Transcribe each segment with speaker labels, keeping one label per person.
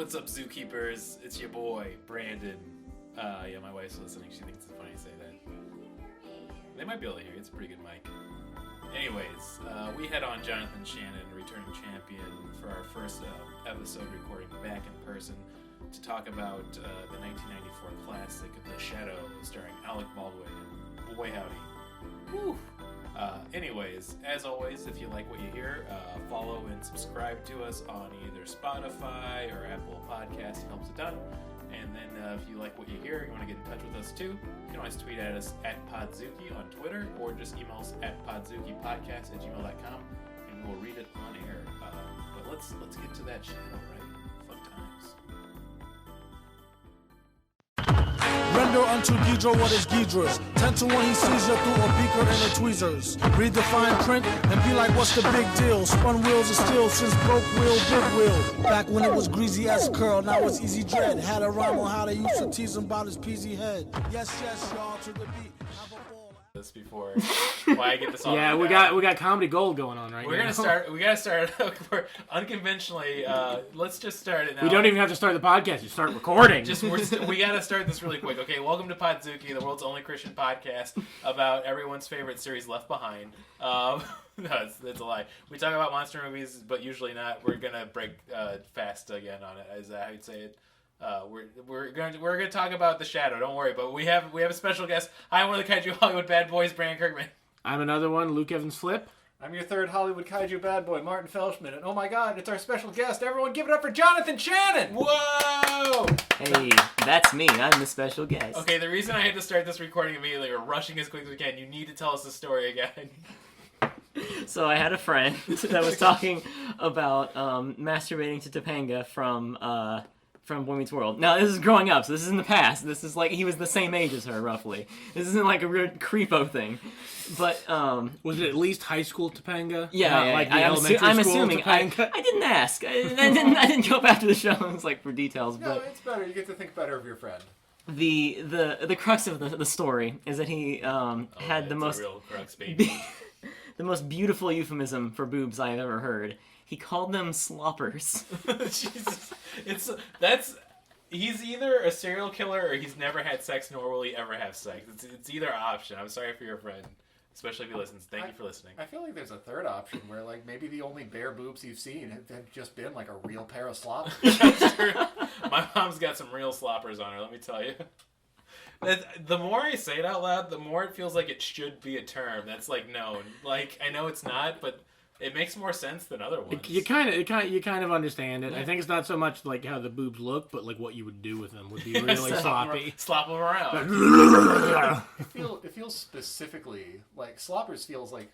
Speaker 1: What's up, zookeepers? It's your boy, Brandon. Yeah, my wife's listening. She thinks it's funny to say that. They might be able to hear you. It's a pretty good mic. Anyways, we had on Jonathan Shannon, returning champion, for our first episode recording back in person to talk about the 1994 classic, The Shadow, starring Alec Baldwin. And boy, howdy. Woo! Anyways, as always, if you like what you hear, follow and subscribe to us on either Spotify or Apple Podcasts. It helps a ton. And then if you like what you hear, you want to get in touch with us too, you can always tweet at us at Podzooky on Twitter, or just email us at podzookipodcast@gmail.com, and we'll read it on air. But let's get to that shadow, right? Fun times.
Speaker 2: Render unto Ghidra what is Ghidra's. 10 to 1 he sees you through a beaker and a tweezers. Read the fine print and be like, what's the big deal? Spun wheels of steel since broke wheel, big wheel. Back when it was greasy as curl, now it's easy dread. Had a rhyme on how they used to tease him about his peasy head. Yes, y'all, to the beat. Have a ball.
Speaker 1: This before why I get this all
Speaker 3: yeah, we got comedy gold going on right now.
Speaker 1: We gotta start we're unconventionally. Let's just start it now.
Speaker 3: We don't even have to start the podcast. You start recording.
Speaker 1: We gotta start this really quick. Okay, welcome to Podzooky, the world's only Christian podcast about everyone's favorite series, Left Behind. No, it's a lie. We talk about monster movies, but usually not. We're gonna break fast again on it. Is that how you'd say it? We're gonna talk about The Shadow. Don't worry, but we have a special guest. I'm one of the Kaiju Hollywood bad boys, Brandon Kirkman.
Speaker 3: I'm another one, Luke Evans Flip.
Speaker 4: I'm your third Hollywood Kaiju bad boy, Martin Felshman. And oh my God, it's our special guest. Everyone, give it up for Jonathan Shannon.
Speaker 1: Whoa!
Speaker 5: Hey, that's me. I'm the special guest.
Speaker 1: Okay, the reason I had to start this recording immediately, we're rushing as quickly as we can. You need to tell us the story again.
Speaker 5: So I had a friend that was talking about masturbating to Topanga from Boy Meets World. Now, this is growing up, so this is in the past. This is like, he was the same age as her, roughly. This isn't like a weird creepo thing. But,
Speaker 3: was it at least high school Topanga?
Speaker 5: Yeah,
Speaker 3: like the elementary
Speaker 5: I'm
Speaker 3: school
Speaker 5: assuming. I didn't ask. I didn't go up after the show and like for details.
Speaker 4: No,
Speaker 5: but
Speaker 4: it's better. You get to think better of your friend.
Speaker 5: The crux of the story is that he had the most
Speaker 1: real crux, baby.
Speaker 5: the most beautiful euphemism for boobs I've ever heard. He called them sloppers.
Speaker 1: Jesus, he's either a serial killer or he's never had sex, nor will he ever have sex. It's either option. I'm sorry for your friend, especially if he listens. Thank you for listening.
Speaker 4: I feel like there's a third option where like maybe the only bare boobs you've seen have just been like a real pair of sloppers.
Speaker 1: That's true. My mom's got some real sloppers on her. Let me tell you. The more I say it out loud, the more it feels like it should be a term that's like known. Like I know it's not, but it makes more sense than other ones.
Speaker 3: You kind of understand it. Yeah. I think it's not so much like how the boobs look, but like what you would do with them would be really sloppy.
Speaker 1: Slop them around.
Speaker 4: It feels specifically like Sloppers feels like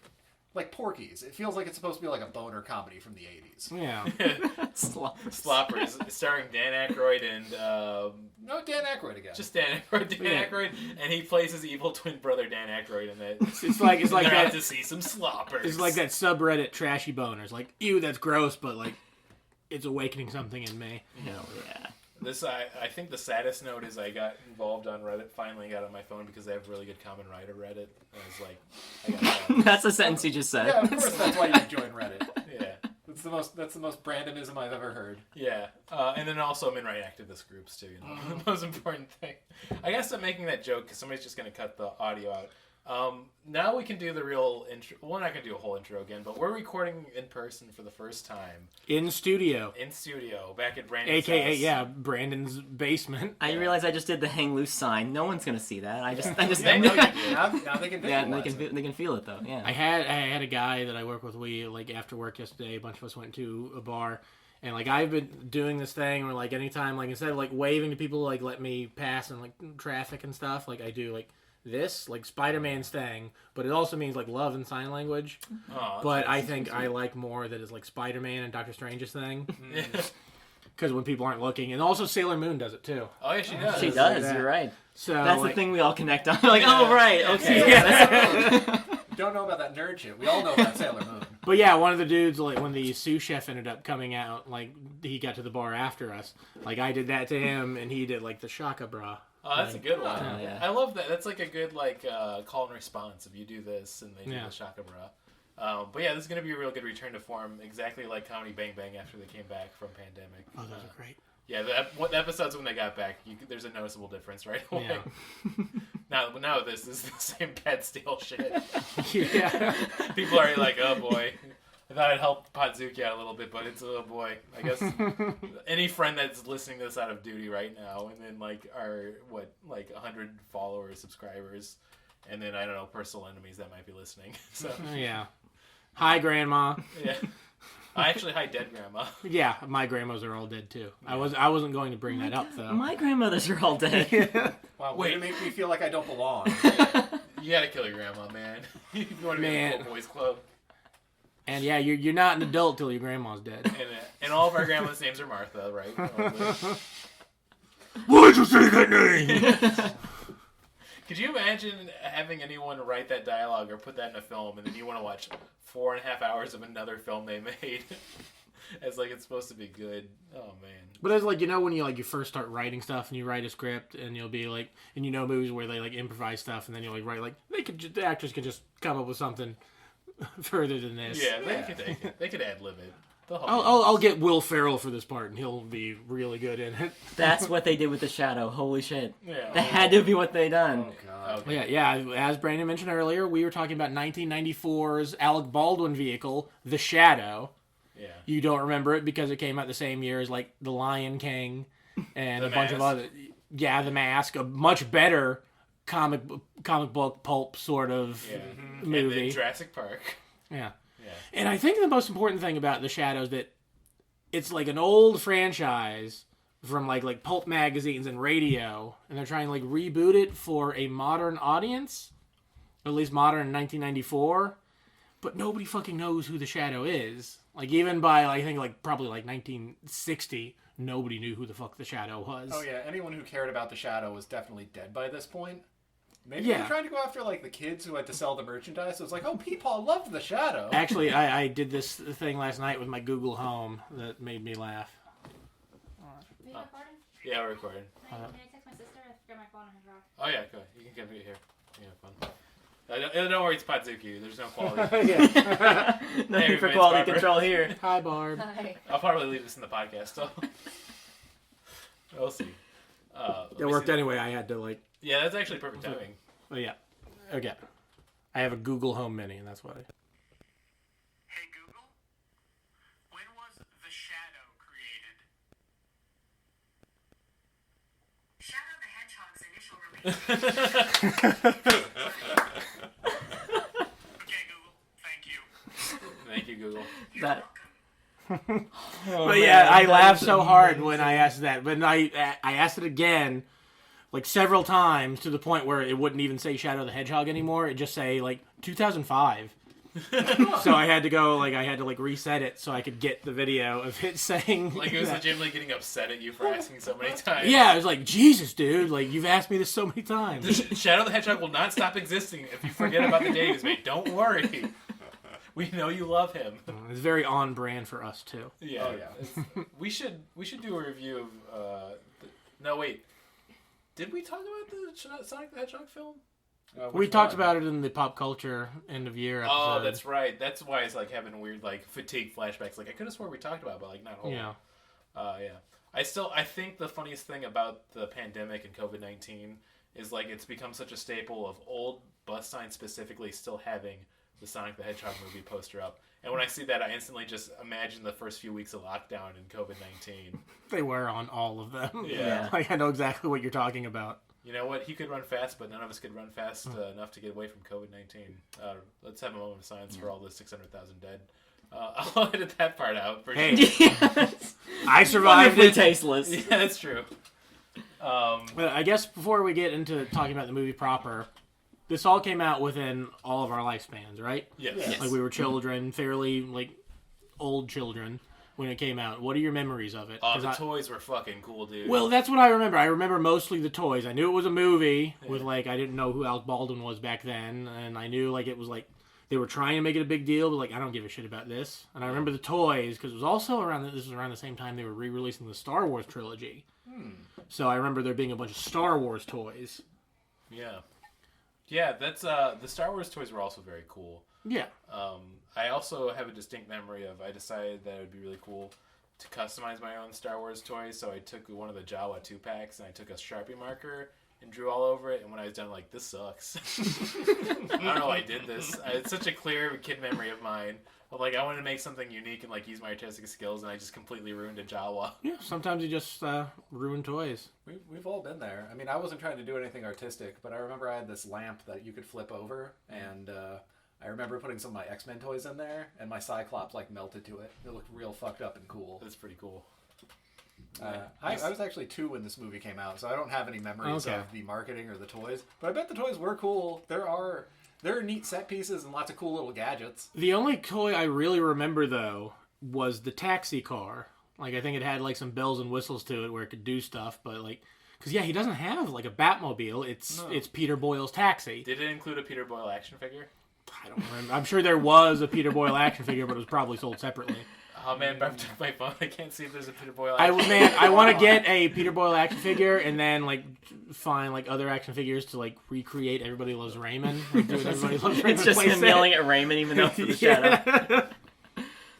Speaker 4: Porky's. It feels like it's supposed to be like a boner comedy from the 80s.
Speaker 3: Yeah.
Speaker 1: Sloppers, starring Dan Aykroyd and...
Speaker 4: No, Dan Aykroyd again.
Speaker 1: Just Dan Aykroyd. Aykroyd, and he plays his evil twin brother, Dan Aykroyd, in that.
Speaker 3: It's like that.
Speaker 1: To see some sloppers.
Speaker 3: It's like that subreddit trashy boners. Like, ew, that's gross, but like, it's awakening something in me.
Speaker 5: Hell yeah.
Speaker 1: This, I think the saddest note is I got involved on Reddit, finally got on my phone because they have really good Common Writer Reddit. And I was like, I got
Speaker 5: That's a sentence you just said.
Speaker 4: Yeah, of course that's why you join Reddit.
Speaker 1: Yeah.
Speaker 4: That's the most Brandonism I've ever heard.
Speaker 1: Yeah. And then also I'm in right activist groups too, the most important thing. I guess I'm making that joke because somebody's just going to cut the audio out. Now we can do the real intro. We're not going to do a whole intro again, but we're recording in person for the first time.
Speaker 3: In studio,
Speaker 1: back at Brandon's house.
Speaker 3: Yeah, Brandon's basement.
Speaker 5: I realize I just did the hang loose sign. No one's going to see that. I just
Speaker 4: now they can
Speaker 5: they can feel it though. Yeah.
Speaker 3: I had a guy that I work with. We like after work yesterday, a bunch of us went to a bar. And, like, I've been doing this thing where, like, anytime, like, instead of, like, waving to people, like, let me pass in, like, traffic and stuff, like, I do, like, this, like, Spider-Man's thing, but it also means, like, love and sign language.
Speaker 1: Oh,
Speaker 3: but I think I like more that is, like, Spider-Man and Doctor Strange's thing. Because when people aren't looking. And also Sailor Moon does it, too.
Speaker 1: Oh, yeah, she does.
Speaker 5: She does, you're right.
Speaker 3: So
Speaker 5: that's the thing we all connect on. Like, oh, right, okay.
Speaker 4: Yeah. Don't know about that nerd shit. We all know about Sailor Moon.
Speaker 3: But yeah, one of the dudes, like, when the sous chef ended up coming out, like, he got to the bar after us. Like, I did that to him, and he did, like, the shaka bra.
Speaker 1: Oh, that's a good one.
Speaker 5: Oh, yeah.
Speaker 1: I love that. That's, like, a good, like, call and response. If you do this, and they do the shaka bra. But yeah, this is going to be a real good return to form, exactly like Comedy Bang Bang after they came back from pandemic.
Speaker 3: Oh, those are great.
Speaker 1: Yeah, the episodes when they got back, there's a noticeable difference right away.
Speaker 3: Yeah.
Speaker 1: Now this is the same pet steal shit.
Speaker 3: Yeah.
Speaker 1: People are like, oh boy. I thought I'd help Podzooky out a little bit, but it's oh boy. I guess any friend that's listening to this out of duty right now, and then like are 100 followers, subscribers, and then I don't know, personal enemies that might be listening. So
Speaker 3: Yeah. Hi, Grandma.
Speaker 1: yeah. I actually hi dead grandma.
Speaker 3: Yeah, my grandmas are all dead too. I wasn't going to bring that up though.
Speaker 5: My grandmothers are all dead.
Speaker 4: Wow, way to make me feel like I don't belong.
Speaker 1: You gotta kill your grandma, man. You want to be in the little boys club.
Speaker 3: And yeah, you're not an adult till your grandma's dead.
Speaker 1: And all of our grandma's names are Martha, right?
Speaker 3: Why'd you say that name?
Speaker 1: Could you imagine having anyone write that dialogue or put that in a film, and then you want to watch 4.5 hours of another film they made as like it's supposed to be good? Oh man!
Speaker 3: But it's like, you know, when you first start writing stuff and you write a script and you'll be like, and you know movies where they like improvise stuff and then you'll like write like the actors could just come up with something further than this.
Speaker 1: Yeah, they could ad lib it.
Speaker 3: I'll get Will Ferrell for this part and he'll be really good in it.
Speaker 5: That's what they did with The Shadow. Holy shit.
Speaker 1: Yeah.
Speaker 5: That had to be what they done.
Speaker 4: Oh, God.
Speaker 1: Okay.
Speaker 3: Yeah. As Brandon mentioned earlier, we were talking about 1994's Alec Baldwin vehicle, The Shadow.
Speaker 1: Yeah.
Speaker 3: You don't remember it because it came out the same year as like The Lion King and
Speaker 1: The
Speaker 3: a bunch of
Speaker 1: Mask.
Speaker 3: other. Yeah, The Mask, a much better comic book pulp sort of movie.
Speaker 1: And then Jurassic Park.
Speaker 3: Yeah.
Speaker 1: Yeah.
Speaker 3: And I think the most important thing about The Shadow is that it's like an old franchise from like pulp magazines and radio, and they're trying to like reboot it for a modern audience, or at least modern in 1994. But nobody fucking knows who The Shadow is. Like even by I think like probably like 1960, nobody knew who the fuck The Shadow was.
Speaker 4: Oh yeah, anyone who cared about the Shadow was definitely dead by this point. Maybe
Speaker 3: Yeah.
Speaker 4: they're trying to go after like the kids who had to sell the merchandise. So it's like, oh, Peepaw loved the Shadow.
Speaker 3: Actually, I did this thing last night with my Google Home that made me laugh.
Speaker 6: Are you recording?
Speaker 1: Yeah, we're recording.
Speaker 6: Can I text my sister? I forgot my phone on her rock.
Speaker 1: Oh yeah, go ahead. You can come here. You have fun. Don't worry, it's Podzooky. There's no quality.
Speaker 3: Yeah.
Speaker 5: Nothing for
Speaker 1: it's
Speaker 5: quality
Speaker 1: Barbara.
Speaker 5: control here.
Speaker 3: Hi, Barb.
Speaker 6: Hi.
Speaker 1: I'll probably leave this in the podcast, so we'll see.
Speaker 3: It worked anyway. I had to like.
Speaker 1: Yeah, that's actually perfect timing.
Speaker 3: Oh yeah. Okay. I have a Google Home Mini, and that's why.
Speaker 7: Hey Google, when was the Shadow created?
Speaker 6: Shadow the Hedgehog's initial release.
Speaker 7: Okay Google, thank you.
Speaker 1: Thank you, Google.
Speaker 5: That. Oh,
Speaker 3: But yeah,
Speaker 5: man,
Speaker 3: I
Speaker 5: that
Speaker 3: laughed
Speaker 5: is
Speaker 3: so hard when
Speaker 5: amazing.
Speaker 3: I asked that. But I asked it again, like several times, to the point where it wouldn't even say Shadow the Hedgehog anymore. It'd just say like 2005. So I had to reset it so I could get the video of it saying
Speaker 1: Like it was
Speaker 3: that.
Speaker 1: legitimately getting upset at you for asking so many times.
Speaker 3: Yeah, I was like, Jesus, dude, like you've asked me this so many times.
Speaker 1: Shadow the Hedgehog will not stop existing if you forget about the day he was made. Don't worry. We know you love him.
Speaker 3: It's very on brand for us too.
Speaker 1: Yeah.
Speaker 4: Oh, yeah.
Speaker 1: We should do a review of. No, wait. Did we talk about the Sonic the Hedgehog film?
Speaker 3: We talked about it in the pop culture end of year episode.
Speaker 1: Oh, that's right. That's why it's like having weird like fatigue flashbacks. Like I could have swore we talked about it, but like not whole.
Speaker 3: Yeah.
Speaker 1: Yeah. I think the funniest thing about the pandemic and COVID-19 is like it's become such a staple of old bus signs specifically still having the Sonic the Hedgehog movie poster up. And when I see that, I instantly just imagine the first few weeks of lockdown and COVID-19.
Speaker 3: They were on all of them.
Speaker 1: Yeah.
Speaker 3: Like I know exactly what you're talking about.
Speaker 1: You know what? He could run fast, but none of us could run fast enough to get away from COVID-19. Let's have a moment of silence for all the 600,000 dead. I'll edit that part out. For
Speaker 3: Hey.
Speaker 1: sure.
Speaker 5: Yes.
Speaker 3: I survived
Speaker 5: Wonderfully
Speaker 3: it.
Speaker 5: tasteless.
Speaker 1: Yeah, that's true.
Speaker 3: But I guess before we get into talking about the movie proper, this all came out within all of our lifespans, right?
Speaker 1: Yes.
Speaker 5: Yes.
Speaker 3: Like we were children, fairly like old children when it came out. What are your memories of it? 'Cause
Speaker 1: The toys were fucking cool, dude.
Speaker 3: well, that's what I remember. I remember mostly the toys. I knew it was a movie with like I didn't know who Alec Baldwin was back then, and I knew like it was like they were trying to make it a big deal, but like I don't give a shit about this. And I remember the toys because it was also this was around the same time they were re-releasing the Star Wars trilogy. So I remember there being a bunch of Star Wars toys.
Speaker 1: Yeah. Yeah, that's the Star Wars toys were also very cool.
Speaker 3: Yeah.
Speaker 1: I also have a distinct memory of I decided that it would be really cool to customize my own Star Wars toys, so I took one of the Jawa 2-packs and I took a Sharpie marker and drew all over it, and when I was done, like, this sucks. I don't know why I did this. It's such a clear kid memory of mine. Of, like, I wanted to make something unique and, like, use my artistic skills, and I just completely ruined a Jawa.
Speaker 3: Yeah, sometimes you just ruin toys.
Speaker 4: We've all been there. I mean, I wasn't trying to do anything artistic, but I remember I had this lamp that you could flip over, and I remember putting some of my X-Men toys in there, and my Cyclops, like, melted to it. It looked real fucked up and cool.
Speaker 1: That's pretty cool.
Speaker 4: I was actually 2 when this movie came out, so I don't have any memories of the marketing or the toys. But I bet the toys were cool. There are neat set pieces and lots of cool little gadgets.
Speaker 3: The only toy I really remember, though, was the taxi car. Like, I think it had, like, some bells and whistles to it where it could do stuff, but, like... Because, yeah, he doesn't have, like, a Batmobile. It's Peter Boyle's taxi.
Speaker 1: Did it include a Peter Boyle action figure?
Speaker 3: I don't remember. I'm sure there was a Peter Boyle action figure, but it was probably sold separately.
Speaker 1: Oh, man, back to my phone. I can't see if there's a Peter Boyle
Speaker 3: I
Speaker 1: action figure.
Speaker 3: want to get a Peter Boyle action figure and then, like, find, like, other action figures to, like, recreate Everybody Loves Raymond. Like, do an Everybody Loves Raymond
Speaker 5: It's just him yelling at Raymond, even though it's the shadow.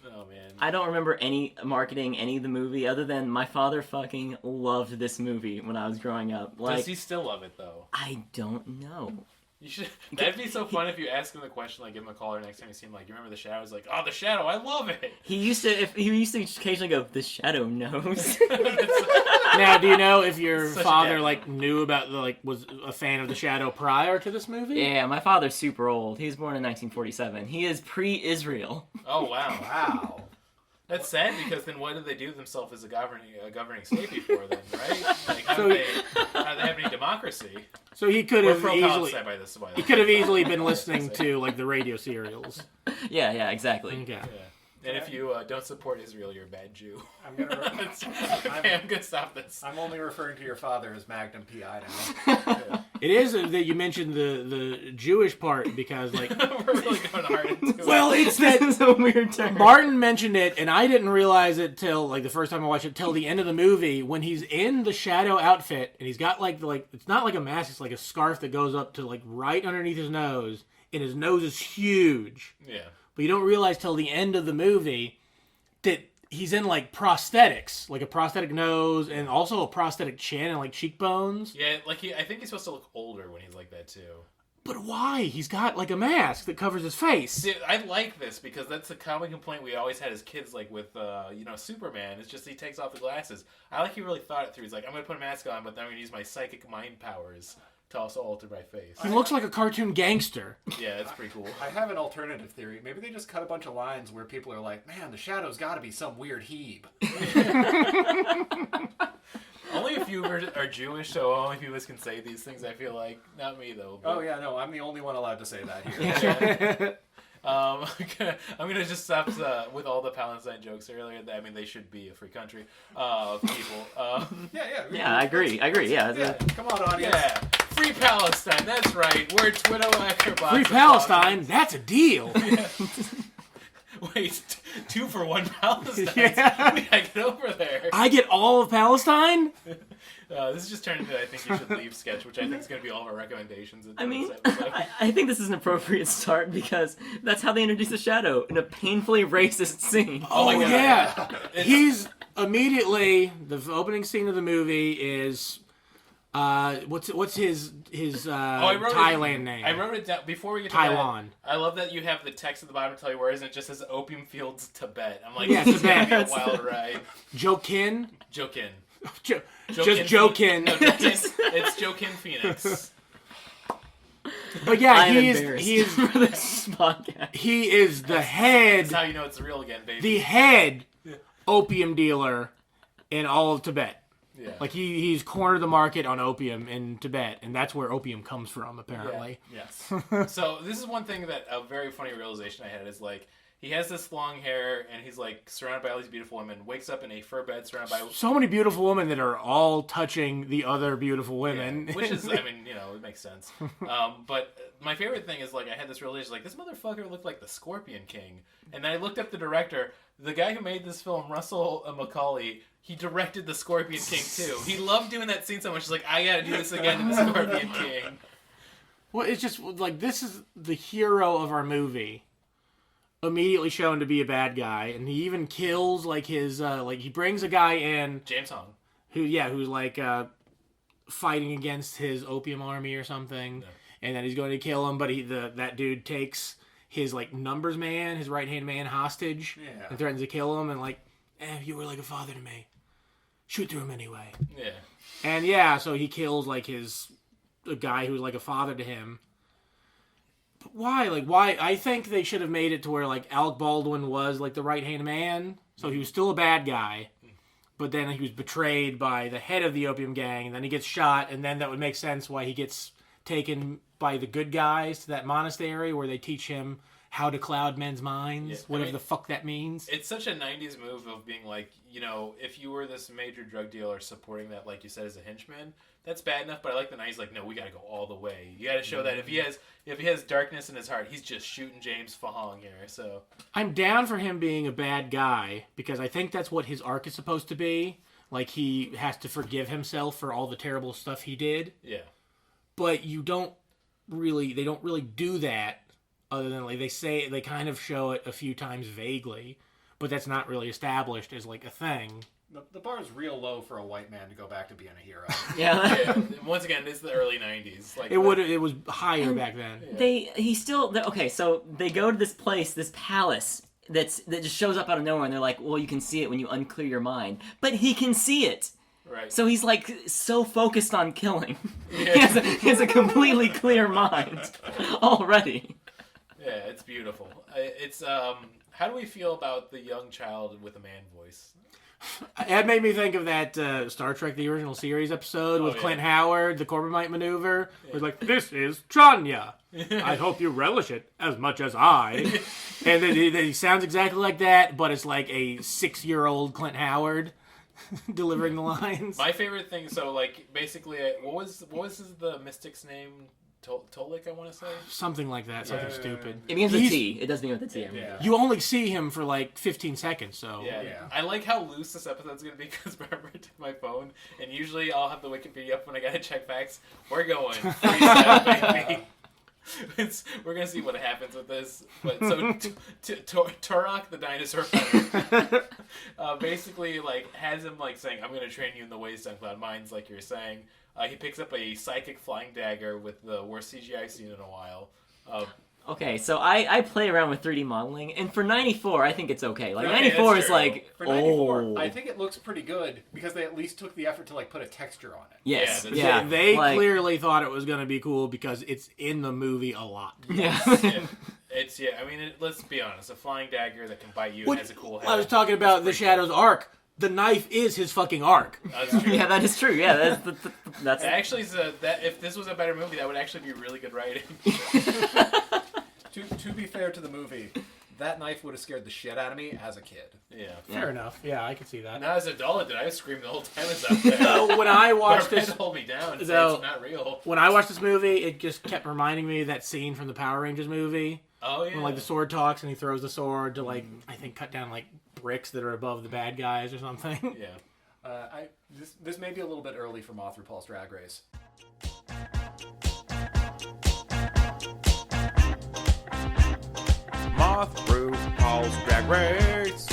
Speaker 1: Oh, man.
Speaker 5: I don't remember any marketing, any of the movie, other than my father fucking loved this movie when I was growing up. Like,
Speaker 1: Does he still love it, though?
Speaker 5: I don't know.
Speaker 1: You should. That'd be so fun if you ask him the question, like, give him a call, or next time you see him, like, you remember the Shadow? He's like, oh, the Shadow, I love it.
Speaker 5: He used to occasionally go, the Shadow knows.
Speaker 3: Now, do you know if your
Speaker 1: Such a
Speaker 3: father,
Speaker 1: dad.
Speaker 3: like, knew about, like, was a fan of the Shadow prior to this movie?
Speaker 5: Yeah, my father's super old. He was born in 1947. He is pre-Israel.
Speaker 1: Oh, wow.
Speaker 4: Wow.
Speaker 1: That's sad, because then what did they do themselves as a governing state before then, right? Like, how
Speaker 3: So
Speaker 1: do they have any democracy?
Speaker 3: So he could
Speaker 1: We're
Speaker 3: have
Speaker 1: pro-Palestine by this, by the
Speaker 3: he
Speaker 1: way.
Speaker 3: could have easily been listening to, like, the radio serials.
Speaker 5: Yeah, exactly.
Speaker 3: Okay.
Speaker 1: Yeah. And if you don't support Israel, you're a bad Jew.
Speaker 4: I'm gonna.
Speaker 1: Okay, I'm gonna stop this.
Speaker 4: I'm only referring to your father as Magnum PI now.
Speaker 3: It is that you mentioned the Jewish part because, like,
Speaker 1: We're really going hard into it.
Speaker 3: well, it's that
Speaker 5: This is a weird term.
Speaker 3: Martin mentioned it, and I didn't realize it till, like, the first time I watched it, till the end of the movie, when he's in the Shadow outfit, and he's got, like, it's not like a mask, it's like a scarf that goes up to, like, right underneath his nose, and his nose is huge.
Speaker 1: Yeah.
Speaker 3: But you don't realize till the end of the movie that he's in, like, prosthetics, like a prosthetic nose, and also a prosthetic chin and, like, cheekbones.
Speaker 1: Yeah, like, I think he's supposed to look older when he's like that, too.
Speaker 3: But why? He's got, like, a mask that covers his face.
Speaker 1: See, I like this because that's the common complaint we always had as kids, like with, Superman. It's just he takes off the glasses. I like he really thought it through. He's like, I'm going to put a mask on, but then I'm going to use my psychic mind powers to also alter my face.
Speaker 3: He looks like a cartoon gangster.
Speaker 1: Yeah, that's pretty cool.
Speaker 4: I have an alternative theory. Maybe they just cut a bunch of lines where people are like, "Man, the Shadow's got to be some weird heeb."
Speaker 1: Only if you are Jewish, so only people can say these things, I feel like. Not me, though. But...
Speaker 4: Oh yeah, no, I'm the only one allowed to say that here.
Speaker 1: I'm gonna just stop with all the Palestine jokes earlier. I mean, they should be a free country of people.
Speaker 5: Yeah, I agree. Yeah.
Speaker 4: Come on, audience.
Speaker 1: Yeah, free Palestine. That's right. We're Twitter acrobats.
Speaker 3: Free Palestine, that's a deal.
Speaker 1: Wait, 2 for 1 Palestine.
Speaker 3: Yeah.
Speaker 1: We gotta get over there.
Speaker 3: I get all of Palestine?
Speaker 1: This is just turned into I think you should leave sketch, which I think is going to be all of our recommendations.
Speaker 5: I mean,
Speaker 1: this episode.
Speaker 5: I think this is an appropriate start because that's how they introduce the Shadow in a painfully racist scene.
Speaker 3: Oh,
Speaker 1: my God.
Speaker 3: yeah.
Speaker 1: It's-
Speaker 3: He's immediately, the opening scene of the movie is, what's his
Speaker 1: I wrote
Speaker 3: Thailand
Speaker 1: it,
Speaker 3: name?
Speaker 1: I wrote it down before we get to
Speaker 3: Taiwan.
Speaker 1: that. I love that you have the text at the bottom to tell you where it is, and it just says Opium Fields, Tibet. I'm like,
Speaker 3: Yeah,
Speaker 1: this is gonna be a
Speaker 5: Tibet.
Speaker 1: wild ride.
Speaker 3: Jokin?
Speaker 1: Jokin.
Speaker 3: Just Jokin.
Speaker 1: No, Jokin. It's Jokin Phoenix.
Speaker 3: But yeah,
Speaker 5: I am
Speaker 3: he
Speaker 5: embarrassed
Speaker 3: is
Speaker 5: for this podcast.
Speaker 3: he is the head,
Speaker 1: That's how you know it's real again, baby.
Speaker 3: the head opium dealer in all of Tibet.
Speaker 1: Yeah.
Speaker 3: Like he's cornered the market on opium in Tibet, and that's where opium comes from, apparently.
Speaker 1: Yes. So this is one thing that a very funny realization I had is like he has this long hair and he's like surrounded by all these beautiful women. Wakes up in a fur bed surrounded by
Speaker 3: So many beautiful women that are all touching the other beautiful women.
Speaker 1: Yeah, which is, I mean, it makes sense. But my favorite thing is, like, I had this realization, like, this motherfucker looked like the Scorpion King. And then I looked up the director. The guy who made this film, Russell Macaulay, he directed the Scorpion King, too. He loved doing that scene so much. He's like, I gotta do this again in the Scorpion King.
Speaker 3: Well, it's just, like, this is the hero of our movie. immediately shown to be a bad guy, and he even kills like his he brings a guy in
Speaker 1: James Hong.
Speaker 3: who's like fighting against his opium army or something, and then he's going to kill him, but that dude takes his like numbers man, his right hand man, hostage, and threatens to kill him, and like, you were like a father to me. Shoot through him anyway.
Speaker 1: Yeah.
Speaker 3: And so he kills like a guy who's like a father to him. But why? Like, why? I think they should have made it to where like Alec Baldwin was like the right hand man, so he was still a bad guy, but then he was betrayed by the head of the opium gang, and then he gets shot, and then that would make sense why he gets taken by the good guys to that monastery where they teach him how to cloud men's minds, whatever the fuck that means.
Speaker 1: It's such a 90s move of being like, if you were this major drug dealer supporting that, like you said, as a henchman, that's bad enough, but I like the 90s, like, no, we gotta go all the way. You gotta show that if he has darkness in his heart, he's just shooting James Fahong here, so.
Speaker 3: I'm down for him being a bad guy, because I think that's what his arc is supposed to be. Like, he has to forgive himself for all the terrible stuff he did.
Speaker 1: Yeah.
Speaker 3: But they don't really do that, other than like they kind of show it a few times vaguely, but that's not really established as like a thing.
Speaker 4: The bar is real low for a white man to go back to being a hero.
Speaker 1: Yeah. Once again, it's the early 90s. Like,
Speaker 3: it was higher back then.
Speaker 5: So they go to this place, this palace that just shows up out of nowhere, and they're like, well, you can see it when you unclear your mind, but he can see it.
Speaker 1: Right.
Speaker 5: So he's like so focused on killing. Yeah. He has a completely clear mind already.
Speaker 1: Yeah, it's beautiful. It's how do we feel about the young child with a man voice?
Speaker 3: That made me think of that Star Trek: The Original Series episode with Clint Howard, the Corbomite maneuver. It was like, "This is Tranya. I hope you relish it as much as I." And then he sounds exactly like that, but it's like a 6-year-old Clint Howard delivering the lines.
Speaker 1: My favorite thing. So, like, basically, what was the mystic's name? Tolik, I want to say?
Speaker 3: Something like that. Something stupid.
Speaker 5: It begins with T. It does begin with a T.
Speaker 4: Yeah.
Speaker 3: You only see him for like 15 seconds, so...
Speaker 1: Yeah. I like how loose this episode's going to be, because remember, I took my phone, and usually I'll have the Wikipedia up when I gotta check facts. We're going 3-7, baby. We're going to see what happens with this. But so, Turok, the dinosaur fighter, basically, like, has him, like, saying, I'm going to train you in the ways to uncloud minds, like you're saying. He picks up a psychic flying dagger with the worst CGI I've seen in a while.
Speaker 5: Okay, so I play around with 3D modeling, and for 94, I think it's okay. Like,
Speaker 1: Okay,
Speaker 5: 94 is
Speaker 1: true.
Speaker 5: like,
Speaker 4: For 94, I think it looks pretty good because they at least took the effort to like put a texture on it.
Speaker 5: Yes.
Speaker 1: Yeah,
Speaker 5: Yeah.
Speaker 3: They
Speaker 5: like,
Speaker 3: clearly thought it was going to be cool because it's in the movie a lot.
Speaker 5: Yeah.
Speaker 1: I mean, let's be honest. A flying dagger that can bite you and has a cool head.
Speaker 3: I was talking about the Shadow's arc. The knife is his fucking arc.
Speaker 1: That's true.
Speaker 5: Yeah, that is true. Yeah, that's
Speaker 1: It actually, if this was a better movie, that would actually be really good writing.
Speaker 4: To be fair to the movie, that knife would have scared the shit out of me as a kid.
Speaker 1: Yeah.
Speaker 3: Fair enough. Yeah, I can see that.
Speaker 1: Not as a adult, did I scream the whole time as out there?
Speaker 3: When I watched
Speaker 1: This
Speaker 3: this,
Speaker 1: hold me down. It's
Speaker 3: So-
Speaker 1: not real.
Speaker 3: when I watched this movie, it just kept reminding me of that scene from the Power Rangers movie.
Speaker 1: Oh yeah.
Speaker 3: When like the sword talks and he throws the sword to like I think cut down like bricks that are above the bad guys or something.
Speaker 1: Yeah.
Speaker 4: This may be a little bit early for Moth RuPaul's Drag Race.
Speaker 8: Moth RuPaul's Drag Race.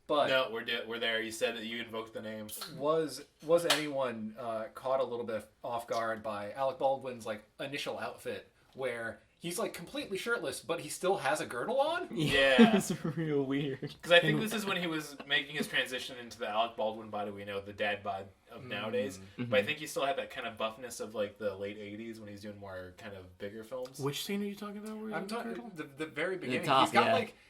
Speaker 4: But
Speaker 1: No, we're there. You said that you invoked the name.
Speaker 4: was anyone caught a little bit off guard by Alec Baldwin's like initial outfit where he's like completely shirtless but he still has a girdle on?
Speaker 1: Yeah.
Speaker 5: it's real weird.
Speaker 1: Because I think this is when he was making his transition into the Alec Baldwin body we know, the dad bod of nowadays. But I think he still had that kind of buffness of like the late 80s when he's doing more kind of bigger films.
Speaker 3: Which scene are you talking about? Where
Speaker 4: I'm talking the very beginning.
Speaker 5: top,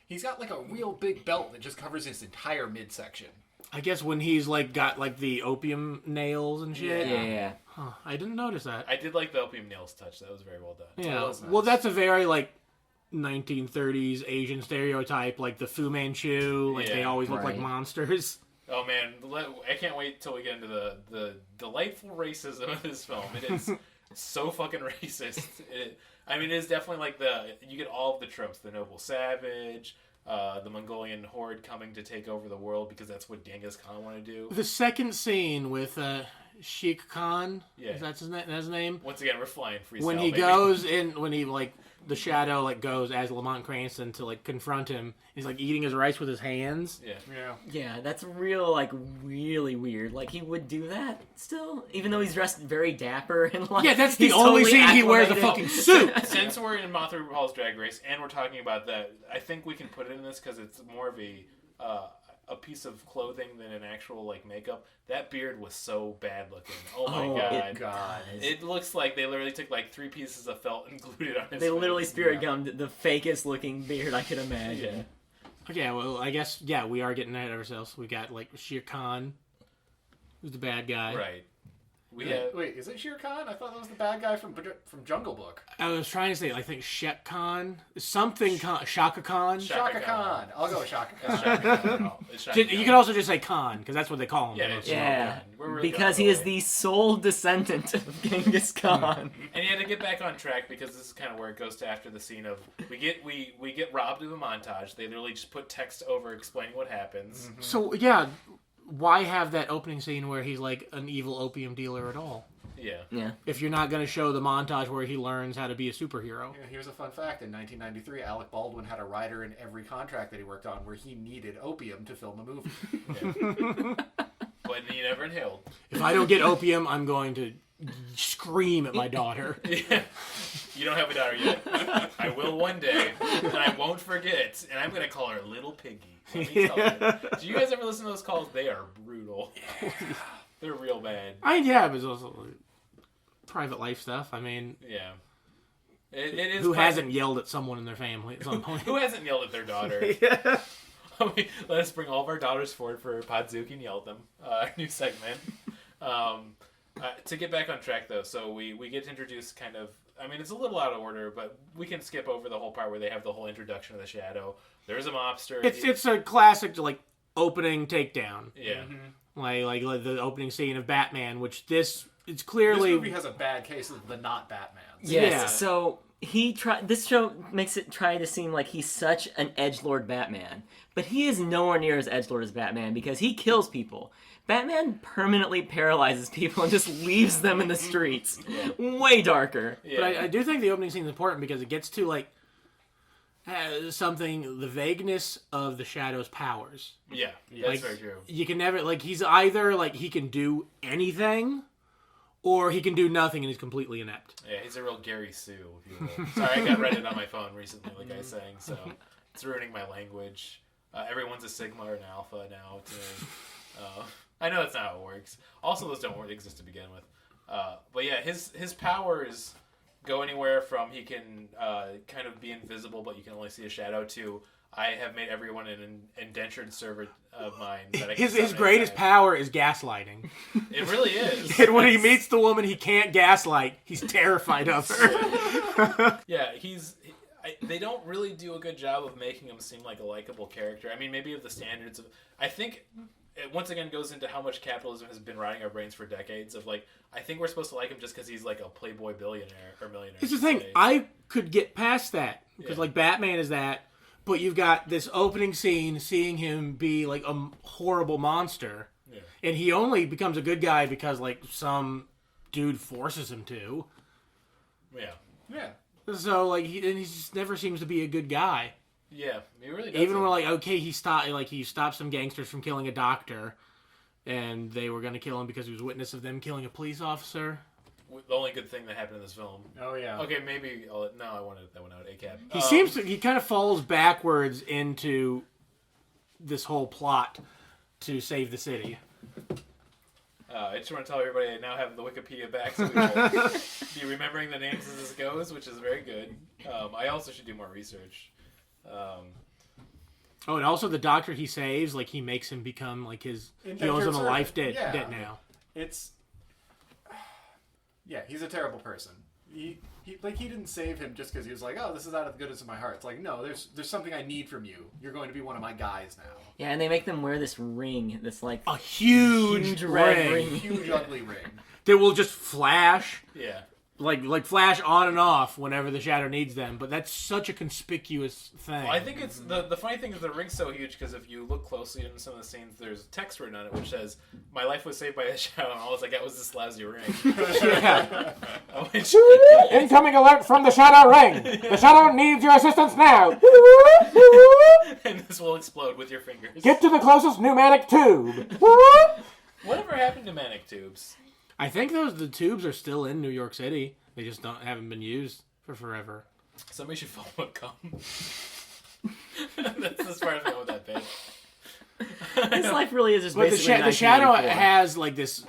Speaker 4: He's got like a real big belt that just covers his entire midsection.
Speaker 3: I guess when he's like got like the opium nails and shit.
Speaker 5: Yeah.
Speaker 3: Huh, I didn't notice that.
Speaker 1: I did like the opium nails touch. That was very well done.
Speaker 3: Yeah.
Speaker 4: That was nice.
Speaker 3: Well, that's a very like 1930s Asian stereotype, like the Fu Manchu, like they
Speaker 1: Yeah,
Speaker 3: always look like
Speaker 5: right.
Speaker 3: monsters.
Speaker 1: Oh man, I can't wait till we get into the delightful racism of this film. It is so fucking racist. It is definitely like you get all of the tropes: the noble savage, the Mongolian horde coming to take over the world because that's what Genghis Khan wanted to do.
Speaker 3: The second scene with Sheik Khan.
Speaker 1: Yeah.
Speaker 3: Is that his name?
Speaker 1: Once again, we're flying freestyle.
Speaker 3: When he
Speaker 1: baby.
Speaker 3: goes in, when he like the shadow like goes as Lamont Cranston to like confront him, he's like eating his rice with his hands.
Speaker 1: Yeah.
Speaker 5: Yeah, that's really weird. Like, he would do that still? Even though he's dressed very dapper and like...
Speaker 3: Yeah, that's the
Speaker 5: he's
Speaker 3: only
Speaker 5: totally
Speaker 3: scene he wears a
Speaker 5: acclimated.
Speaker 3: fucking suit.
Speaker 1: Since we're in Mothra RuPaul's Drag Race and we're talking about that, I think we can put it in this because it's more of a piece of clothing than an actual like makeup. That beard was so bad looking. Oh my god. It looks like they literally took like 3 pieces of felt and glued it on his
Speaker 5: They
Speaker 1: face.
Speaker 5: literally spirit gummed the fakest looking beard I could imagine.
Speaker 3: Okay, well, I guess, we are getting ahead of ourselves. We got, like, Shere Khan, who's the bad guy.
Speaker 1: Right.
Speaker 4: Wait, is it Shere Khan? I thought that was the bad guy from Jungle Book.
Speaker 3: I was trying to say, I think Shek Khan, something Khan, Shaka Khan.
Speaker 4: Shaka Khan. I'll go with Shaka Khan.
Speaker 1: Shaka Khan. It's Shaka
Speaker 3: You
Speaker 1: Khan.
Speaker 3: can also just say Khan, because that's what they call him.
Speaker 1: Yeah, it's
Speaker 5: Yeah,
Speaker 1: Shaka Khan. We're really
Speaker 5: because
Speaker 1: going
Speaker 5: he is
Speaker 1: away.
Speaker 5: the sole descendant of Genghis Khan.
Speaker 1: And you had to get back on track because this is kind of where it goes to after the scene of we get robbed of a montage. They literally just put text over explaining what happens.
Speaker 3: So, why have that opening scene where he's, like, an evil opium dealer at all?
Speaker 1: Yeah.
Speaker 3: If you're not going to show the montage where he learns how to be a superhero.
Speaker 4: Yeah, here's a fun fact. In 1993, Alec Baldwin had a rider in every contract that he worked on where he needed opium to film a movie.
Speaker 1: But he never inhaled.
Speaker 3: If I don't get opium, I'm going to scream at my daughter.
Speaker 1: Yeah. You don't have a daughter yet. I will one day, and I won't forget. And I'm going to call her Little Piggy. Let me tell you. Do you guys ever listen to those calls? They are brutal. They're real bad.
Speaker 3: It was also private life stuff. I mean,
Speaker 1: Yeah. It is.
Speaker 3: who
Speaker 1: private-
Speaker 3: hasn't yelled at someone in their family at some point?
Speaker 1: Who hasn't yelled at their daughter? Let us bring all of our daughters forward for Podzooky and yell at them. Our new segment. To get back on track, though, so we get introduced kind of... I mean, it's a little out of order, but we can skip over the whole part where they have the whole introduction of the Shadow. There's a mobster.
Speaker 3: It's a classic, like, opening takedown.
Speaker 1: Yeah.
Speaker 3: Like the opening scene of Batman, which it's
Speaker 4: This
Speaker 3: clearly...
Speaker 4: movie has a bad case of the not Batman.
Speaker 5: Yes,
Speaker 3: Yeah.
Speaker 5: so this show makes it try to seem like he's such an edgelord Batman, but he is nowhere near as edgelord as Batman because he kills people. Batman permanently paralyzes people and just leaves them in the streets. Way darker.
Speaker 1: Yeah.
Speaker 3: But I do think the opening scene is important because it gets to, like, the vagueness of the Shadow's powers.
Speaker 1: Yeah, that's
Speaker 3: Like,
Speaker 1: very true.
Speaker 3: You can never, like, he's either, like, he can do anything, or he can do nothing and he's completely inept.
Speaker 1: Yeah, he's a real Gary Sue, if you will. Sorry, I got Reddit on my phone recently, like I was saying, so it's ruining my language. Everyone's a Sigma or an Alpha now, too. I know that's not how it works. Also, those don't exist to begin with. But yeah, his powers go anywhere from he can kind of be invisible, but you can only see a shadow, to I have made everyone an indentured servant of mine. That I can
Speaker 3: His
Speaker 1: summon
Speaker 3: greatest
Speaker 1: inside.
Speaker 3: power is gaslighting.
Speaker 1: It really is.
Speaker 3: And when he meets the woman he can't gaslight, he's terrified of her.
Speaker 1: Yeah, they don't really do a good job of making him seem like a likable character. I mean, maybe of the standards of... I think it once again goes into how much capitalism has been rotting our brains for decades of, like, I think we're supposed to like him just because he's, like, a playboy billionaire or millionaire.
Speaker 3: Here's the thing, I could get past that. Because,
Speaker 1: Yeah.
Speaker 3: like, Batman is that, but you've got this opening scene seeing him be, like, a horrible monster.
Speaker 1: Yeah.
Speaker 3: And he only becomes a good guy because, like, some dude forces him to.
Speaker 1: Yeah.
Speaker 4: Yeah.
Speaker 3: So, like, he just never seems to be a good guy.
Speaker 1: Yeah, he really does.
Speaker 3: Even when, like, okay, he stopped some gangsters from killing a doctor, and they were going to kill him because he was witness of them killing a police officer.
Speaker 1: The only good thing that happened in this film.
Speaker 4: Oh, yeah.
Speaker 1: Okay, maybe... I wanted that one out, ACAB.
Speaker 3: He kind of falls backwards into this whole plot to save the city.
Speaker 1: I just want to tell everybody I now have the Wikipedia back, so we will be remembering the names as this goes, which is very good. I also should do more research.
Speaker 3: Oh, and also the doctor he saves, like, he makes him become, like, he owes him a life debt now.
Speaker 4: It's... Yeah, he's a terrible person. He didn't save him just because he was like, oh, this is out of the goodness of my heart. It's like, no, there's something I need from you. You're going to be one of my guys now.
Speaker 5: Yeah, and they make them wear this ring, this like
Speaker 3: A huge
Speaker 5: red
Speaker 3: ring
Speaker 5: ring.
Speaker 4: Huge, ugly ring.
Speaker 3: that will just flash.
Speaker 1: Yeah.
Speaker 3: like flash on and off whenever the shadow needs them, but that's such a conspicuous thing.
Speaker 1: Well, I think it's the funny thing is the ring's so huge because if you look closely in some of the scenes, there's text written on it which says, "My life was saved by a shadow," and all I got was this lousy ring.
Speaker 3: Yeah.
Speaker 1: Which,
Speaker 8: Incoming alert from the Shadow Ring. The Shadow needs your assistance now.
Speaker 1: and this will explode with your fingers.
Speaker 8: Get to the closest pneumatic tube.
Speaker 1: Whatever happened to manic tubes?
Speaker 3: I think the tubes are still in New York City. They just haven't been used for forever.
Speaker 1: Somebody should follow up cum. That's as far as I go with that bit.
Speaker 5: His life really is just
Speaker 3: But
Speaker 5: basically
Speaker 3: the shadow
Speaker 5: 1984.
Speaker 3: has like this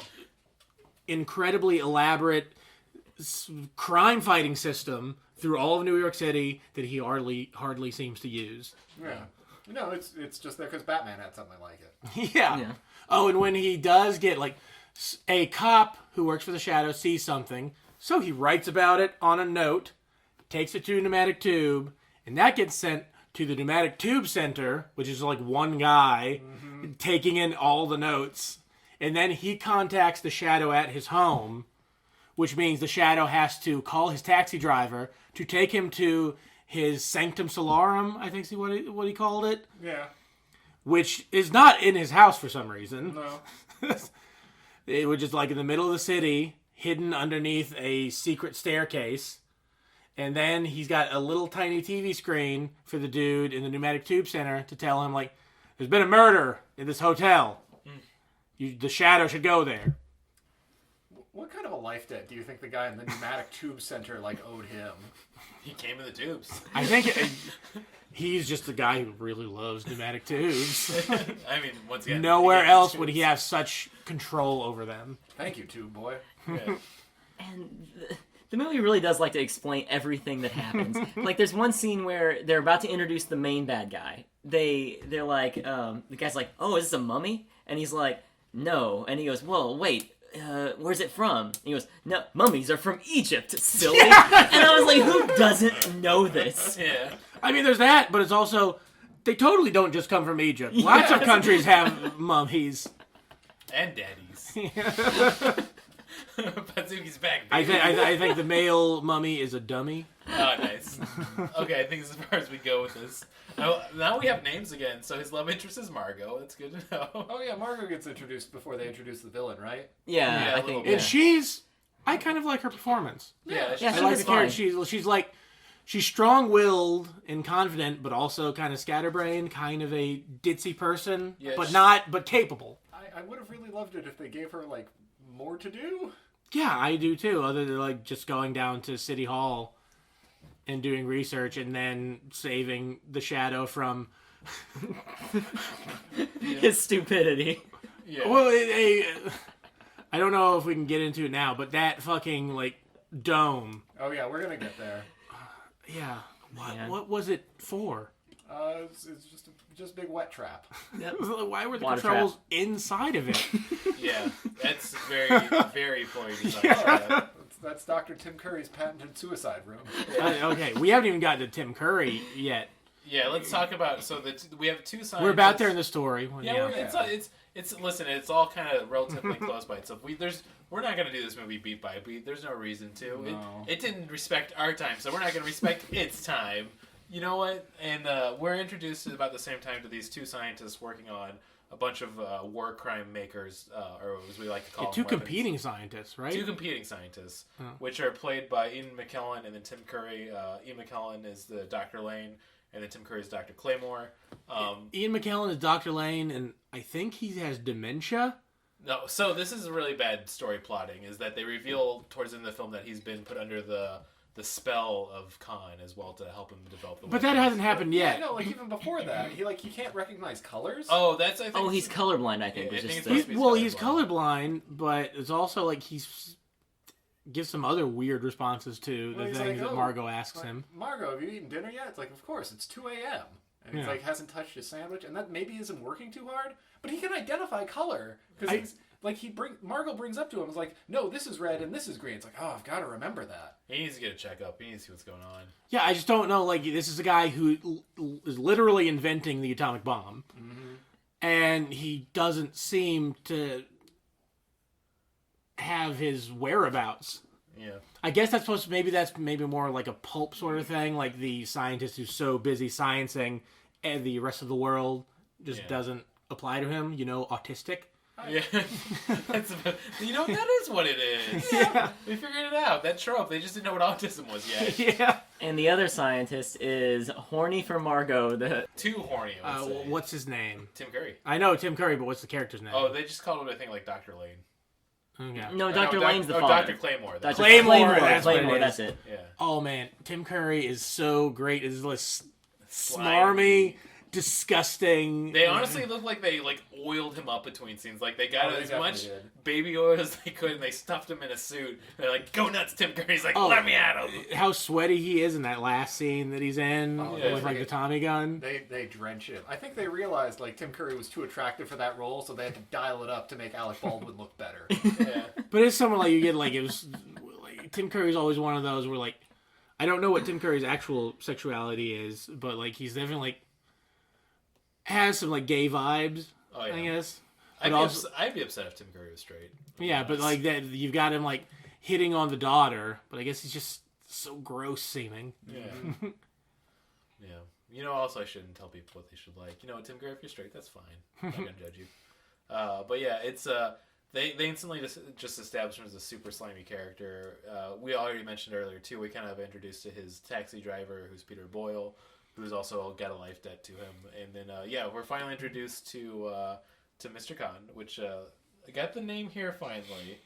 Speaker 3: incredibly elaborate crime fighting system through all of New York City that he hardly seems to use.
Speaker 4: Yeah. No, it's just there because Batman had something like it.
Speaker 3: Yeah. Oh, and when he does get like a cop who works for the Shadow sees something, so he writes about it on a note, takes it to a pneumatic tube, and that gets sent to the pneumatic tube center, which is like one guy taking in all the notes, and then he contacts the Shadow at his home, which means the Shadow has to call his taxi driver to take him to his Sanctum Solarum, I think is what he called it.
Speaker 4: Yeah.
Speaker 3: Which is not in his house for some reason.
Speaker 4: No.
Speaker 3: It was just like in the middle of the city, hidden underneath a secret staircase. And then he's got a little tiny TV screen for the dude in the pneumatic tube center to tell him, like, there's been a murder in this hotel. The Shadow should go there.
Speaker 4: What kind of a life debt do you think the guy in the pneumatic tube center owed him?
Speaker 1: He came in the tubes.
Speaker 3: I think he's just the guy who really loves pneumatic tubes.
Speaker 1: I mean, once again,
Speaker 3: Nowhere else would he have such control over them.
Speaker 4: Thank you, tube boy.
Speaker 1: Yeah.
Speaker 5: And the movie really does like to explain everything that happens. Like, there's one scene where they're about to introduce the main bad guy. They're like, the guy's like, "Oh, is this a mummy?" And he's like, "No." And he goes, "Well, wait. Where's it from?" And he goes, "No, mummies are from Egypt, silly." And I was like, who doesn't know this?
Speaker 1: Yeah.
Speaker 3: I mean, there's that, but it's also, they totally don't just come from Egypt. Lots of countries have mummies.
Speaker 1: And daddies. Podzooky's back,
Speaker 3: I
Speaker 1: baby.
Speaker 3: think the male mummy is a dummy.
Speaker 1: Oh, nice. Okay, I think this is as far as we go with this. Now we have names again, so his love interest is Margot. That's good to know.
Speaker 4: Oh yeah, Margot gets introduced before they introduce the villain, right?
Speaker 5: Yeah,
Speaker 1: Yeah,
Speaker 5: I
Speaker 1: a
Speaker 5: think.
Speaker 1: little
Speaker 3: And I kind of like her performance.
Speaker 1: Yeah,
Speaker 5: Yeah,
Speaker 3: I
Speaker 5: she
Speaker 3: like
Speaker 5: was
Speaker 3: the character.
Speaker 5: fine.
Speaker 3: She's like, she's strong-willed and confident, but also kind of scatterbrained, kind of a ditzy person,
Speaker 1: Yeah,
Speaker 3: but capable.
Speaker 4: I would have really loved it if they gave her more to do.
Speaker 3: Yeah, I do too. Other than just going down to City Hall and doing research and then saving the Shadow from.
Speaker 5: His stupidity.
Speaker 1: Yeah.
Speaker 3: Well, I don't know if we can get into it now, but that fucking dome.
Speaker 4: Oh yeah, we're gonna get there.
Speaker 3: Yeah.
Speaker 5: Yeah.
Speaker 3: What was it for?
Speaker 4: It's just a big wet trap.
Speaker 3: Why were the
Speaker 5: Water
Speaker 3: controls inside of it?
Speaker 1: Yeah, that's very, very poorly designed.
Speaker 4: That's Dr. Tim Curry's patented suicide room.
Speaker 3: Okay, we haven't even gotten to Tim Curry yet.
Speaker 1: Yeah, let's talk about. So we have two scientists.
Speaker 3: We're about there in the story.
Speaker 1: Yeah, it's listen. It's all kind of relatively close by itself. We're not gonna do this movie beat by beat. There's no reason to.
Speaker 4: No.
Speaker 1: It didn't respect our time, so we're not gonna respect its time. You know what? And we're introduced at about the same time to these two scientists working on a bunch of war crime makers, or as we like to call them,
Speaker 3: Two
Speaker 1: weapons.
Speaker 3: competing scientists, right?
Speaker 1: Two competing scientists, which are played by Ian McKellen and then Tim Curry. Ian McKellen is the Dr. Lane, and then Tim Curry is Dr. Claymore.
Speaker 3: Ian McKellen is Dr. Lane, and I think he has dementia.
Speaker 1: No, so this is a really bad story plotting, is that they reveal towards the end of the film that he's been put under the spell of Khan as well to help him develop the
Speaker 3: But that
Speaker 1: weapons.
Speaker 3: hasn't happened yet.
Speaker 4: Yeah, no, even before that, he can't recognize colors.
Speaker 1: Oh, that's I think.
Speaker 5: Oh, he's colorblind, I think.
Speaker 1: Yeah,
Speaker 5: which
Speaker 1: I think
Speaker 5: is
Speaker 1: it's
Speaker 5: the-
Speaker 1: supposed to be
Speaker 3: He's colorblind, but it's also he's gives some other weird responses to the
Speaker 4: Well, he's
Speaker 3: things
Speaker 4: like,
Speaker 3: that
Speaker 4: "Oh,
Speaker 3: Margot asks him.
Speaker 4: Margot, have you eaten dinner yet? It's of course, it's 2 a.m. And he's
Speaker 3: Yeah.
Speaker 4: hasn't touched his sandwich, and that maybe isn't working too hard, but he can identify color. Because he's, Margot brings up to him, no, this is red and this is green. It's oh, I've got to remember that.
Speaker 1: He needs to get a checkup. He needs to see what's going on.
Speaker 3: Yeah, I just don't know. This is a guy who is literally inventing the atomic bomb, and he doesn't seem to have his whereabouts
Speaker 1: Yeah.
Speaker 3: I guess that's maybe more like a pulp sort of thing, like the scientist who's so busy sciencing and the rest of the world just doesn't apply to him, autistic.
Speaker 1: Yeah. That is what it is.
Speaker 3: Yeah.
Speaker 1: We figured it out. That trope. They just didn't know what autism was yet.
Speaker 3: Yeah.
Speaker 5: And the other scientist is horny for Margot.
Speaker 1: Too horny, I would say.
Speaker 3: What's his name?
Speaker 1: Tim Curry.
Speaker 3: I know Tim Curry, but what's the character's name?
Speaker 1: Oh, they just called him, I think, like Dr. Lane.
Speaker 3: Okay.
Speaker 5: No, Dr. Lane's the father.
Speaker 1: Dr. Claymore.
Speaker 5: Dr.
Speaker 3: Claymore, that's what it is.
Speaker 5: That's it.
Speaker 1: Yeah.
Speaker 3: Oh man, Tim Curry is so great. It's this
Speaker 1: Slimy.
Speaker 3: smarmy, disgusting.
Speaker 1: They honestly look like they oiled him up between scenes. Like they got
Speaker 4: they
Speaker 1: as
Speaker 4: definitely
Speaker 1: much
Speaker 4: did.
Speaker 1: baby oil as they could, and they stuffed him in a suit. They're like, "Go nuts, Tim Curry!" He's like,
Speaker 3: Oh.
Speaker 1: "Let me at him."
Speaker 3: How sweaty he is in that last scene that he's in
Speaker 4: yeah.
Speaker 3: with like the Tommy gun.
Speaker 4: They drench him. I think they realized Tim Curry was too attractive for that role, so they had to dial it up to make Alec Baldwin look better.
Speaker 1: Yeah.
Speaker 3: But it's someone like you get it was Tim Curry's always one of those where I don't know what Tim Curry's actual sexuality is, but he's definitely has some gay vibes.
Speaker 1: Oh, yeah.
Speaker 3: I guess.
Speaker 1: I'd be upset if Tim Curry was straight.
Speaker 3: Yeah, but that you've got him hitting on the daughter, but I guess he's just so gross seeming.
Speaker 1: Yeah. Yeah. Also I shouldn't tell people what they should like. Tim Curry, if you're straight, that's fine. I'm not gonna judge you. But yeah, it's they instantly just established him as a super slimy character. We already mentioned earlier too. We kind of introduced to his taxi driver, who's Peter Boyle, who's also got a life debt to him. And then we're finally introduced to Mr. Khan, which I got the name here finally,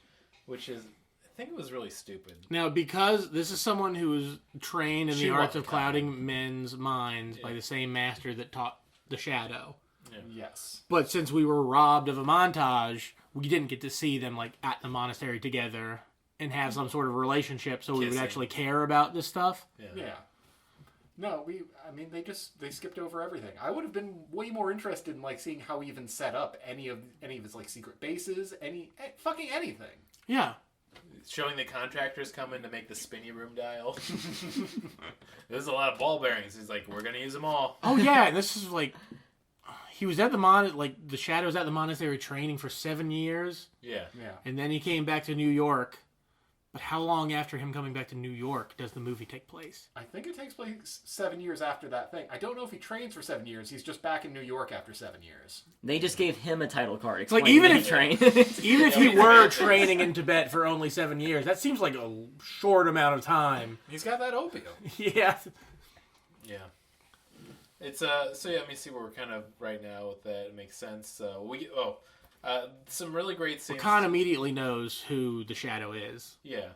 Speaker 1: which is. I think it was really stupid.
Speaker 3: Now, because this is someone who was trained in the arts of clouding men's minds by the same master that taught the Shadow.
Speaker 1: Yeah.
Speaker 4: Yes.
Speaker 3: But since we were robbed of a montage, we didn't get to see them at the monastery together and have some sort of relationship, so we would actually care about this stuff.
Speaker 4: Yeah. No, they skipped over everything. I would have been way more interested in seeing how he even set up any of his secret bases, fucking anything.
Speaker 3: Yeah.
Speaker 1: Showing the contractors coming to make the spinny room dial. There's a lot of ball bearings. He's like, we're gonna use them all.
Speaker 3: Oh yeah, and this is he was at the Shadow's at the monastery training for 7 years.
Speaker 1: Yeah.
Speaker 4: Yeah.
Speaker 3: And then he came back to New York. But how long after him coming back to New York does the movie take place?
Speaker 4: I think it takes place 7 years after that thing. I don't know if he trains for 7 years. He's just back in New York after 7 years.
Speaker 5: They just gave him a title card.
Speaker 3: Even if
Speaker 5: he trained,
Speaker 3: even if he were training in Tibet for only 7 years, that seems like a short amount of time.
Speaker 4: He's got that opium.
Speaker 3: Yeah.
Speaker 1: Yeah. It's so let me see where we're kind of right now with that. It makes sense. Some really great scenes.
Speaker 3: Khan immediately knows who the Shadow is.
Speaker 1: Yeah.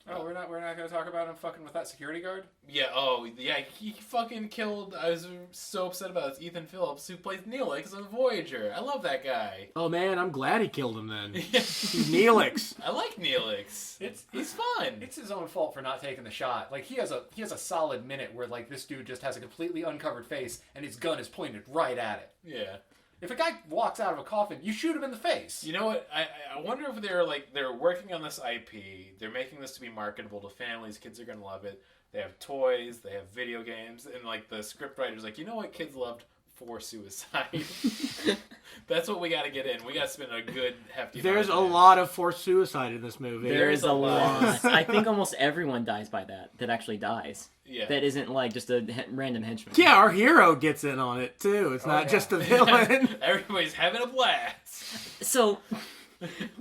Speaker 4: Oh, we're not going to talk about him fucking with that security guard?
Speaker 1: Yeah, oh, yeah, he fucking killed, I was so upset about this, Ethan Phillips, who plays Neelix on Voyager. I love that guy.
Speaker 3: Oh man, I'm glad he killed him then. He's Neelix.
Speaker 1: I like Neelix. He's fun.
Speaker 4: It's his own fault for not taking the shot. He has a solid minute where this dude just has a completely uncovered face and his gun is pointed right at it.
Speaker 1: Yeah.
Speaker 4: If a guy walks out of a coffin, you shoot him in the face.
Speaker 1: You know what? I wonder if they're working on this IP. They're making this to be marketable to families. Kids are gonna love it. They have toys. They have video games. And the script writer's you know what kids loved? For suicide. That's what we got to get in. We got to spend a good hefty.
Speaker 3: There's a lot of forced suicide in this movie.
Speaker 5: There is a lot. I think almost everyone dies by that actually dies.
Speaker 1: Yeah.
Speaker 5: That isn't just a random henchman.
Speaker 3: Yeah, our hero gets in on it too. It's not just the villain.
Speaker 1: Everybody's having a blast.
Speaker 5: So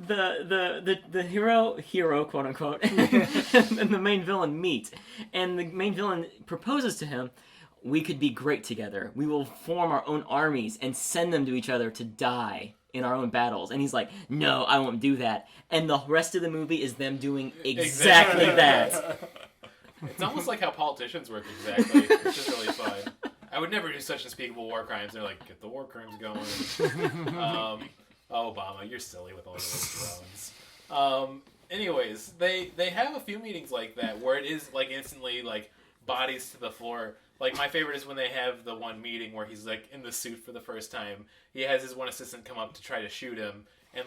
Speaker 5: the hero quote unquote and the main villain meet, and the main villain proposes to him, we could be great together. We will form our own armies and send them to each other to die in our own battles. And he's like, no, I won't do that. And the rest of the movie is them doing exactly that.
Speaker 1: It's almost like how politicians work exactly. It's just really fun. I would never do such unspeakable war crimes. They're like, get the war crimes going. Obama, you're silly with all those drones. Anyways, they have a few meetings like that where it is instantly bodies to the floor. My favorite is when they have the one meeting where he's in the suit for the first time. He has his one assistant come up to try to shoot him, and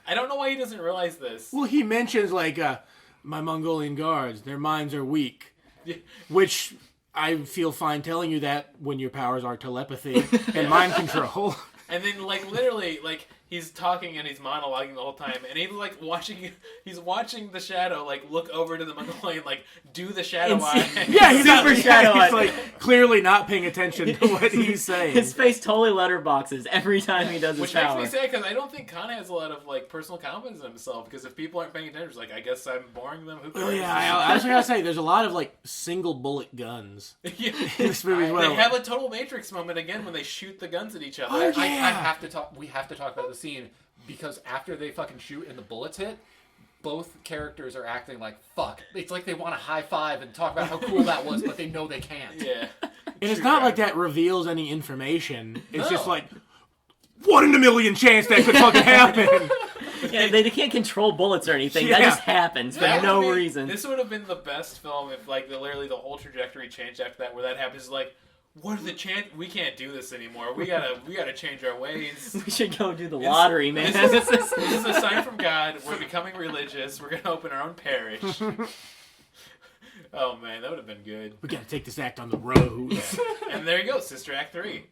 Speaker 1: I don't know why he doesn't realize this.
Speaker 3: Well, he mentions my Mongolian guards, their minds are weak, which I feel fine telling you that when your powers are telepathy and mind control.
Speaker 1: And then literally he's talking and he's monologuing the whole time, and he's like he's watching the shadow like look over to the Mongolian, like do the shadow eye.
Speaker 3: Yeah, he's
Speaker 5: Super shadow
Speaker 3: He's
Speaker 5: eye.
Speaker 3: like clearly not paying attention to what he's saying.
Speaker 5: His face totally letterboxes every time he does his
Speaker 1: Which
Speaker 5: power.
Speaker 1: makes me sad, because I don't think Khan has a lot of like personal confidence in himself, because if people aren't paying attention, it's like, I guess I'm boring them. Who cares?
Speaker 3: Oh, yeah, I was gonna say there's a lot of like single bullet guns
Speaker 1: Yeah.
Speaker 3: in this movie as well.
Speaker 1: They have a total Matrix moment again when they shoot the guns at each other.
Speaker 3: Oh,
Speaker 4: I
Speaker 3: yeah.
Speaker 4: have to talk. We have to talk about the scene, because after they fucking shoot and the bullets hit, both characters are acting like fuck. It's like they want to high five and talk about how cool that was, but they know they can't.
Speaker 1: Yeah.
Speaker 3: And it's not like that reveals any information. It's
Speaker 4: No.
Speaker 3: just like 1 in a million chance that could fucking happen.
Speaker 5: Yeah, they can't control bullets or anything.
Speaker 3: Yeah.
Speaker 5: That just happens for
Speaker 1: That
Speaker 5: no
Speaker 1: would be-
Speaker 5: reason.
Speaker 1: This would have been the best film if, like, literally the whole trajectory changed after that. Where that happens, like, what are the chance? We can't do this anymore. We gotta change our ways.
Speaker 5: We should go do the lottery, man.
Speaker 1: This is a sign from God. We're becoming religious. We're gonna open our own parish. Oh man, that would have been good.
Speaker 3: We gotta take this act on the road.
Speaker 1: And there you go, Sister Act 3.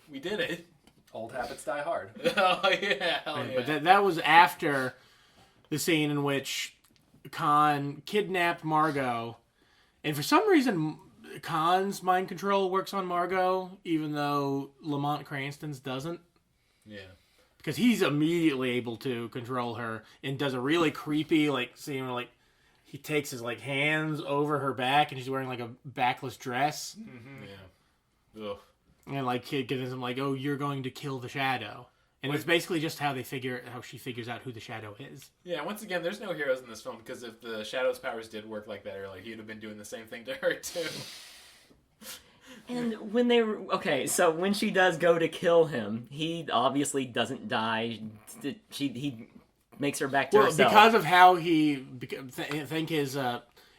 Speaker 1: We did it.
Speaker 4: Old habits die hard.
Speaker 1: Oh yeah, hell yeah.
Speaker 3: But that was after the scene in which Khan kidnapped Margot, and for some reason Khan's mind control works on Margot, even though Lamont Cranston's doesn't.
Speaker 1: Yeah.
Speaker 3: Because he's immediately able to control her and does a really creepy, like, scene where, like, he takes his, like, hands over her back and she's wearing, like, a backless dress.
Speaker 1: Mm-hmm. Yeah. Ugh.
Speaker 3: And, like, kid gives him, like, oh, you're going to kill the shadow. And it's basically just how she figures out who the shadow is.
Speaker 1: Yeah, once again, there's no heroes in this film, because if the Shadow's powers did work like that earlier, he'd have been doing the same thing to her, too.
Speaker 5: And when they were... Okay, so when she does go to kill him, he obviously doesn't die. He makes her back to herself.
Speaker 3: Because of how he... I think his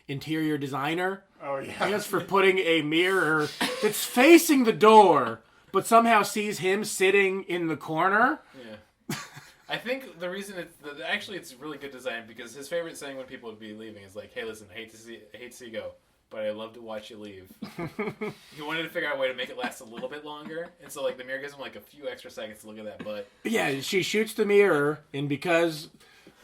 Speaker 3: interior designer...
Speaker 4: Oh yeah.
Speaker 3: I guess for putting a mirror that's facing the door, but somehow sees him sitting in the corner.
Speaker 1: Yeah. I think the reason it's really good design, because his favorite saying when people would be leaving is like, hey, listen, I hate to see you go, but I love to watch you leave. He wanted to figure out a way to make it last a little bit longer, and so like the mirror gives him like a few extra seconds to look at that butt.
Speaker 3: Yeah, she shoots the mirror, and because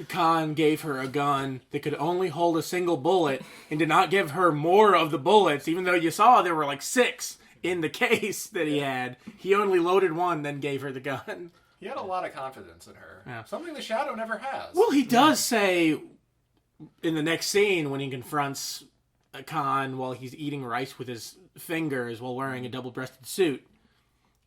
Speaker 3: Khan gave her a gun that could only hold a single bullet and did not give her more of the bullets, even though you saw there were like 6 in the case that he had, he only loaded 1, then gave her the gun.
Speaker 4: He had a lot of confidence in her.
Speaker 3: Yeah.
Speaker 4: Something the Shadow never has.
Speaker 3: Well, he does say in the next scene when he confronts Khan while he's eating rice with his fingers while wearing a double-breasted suit,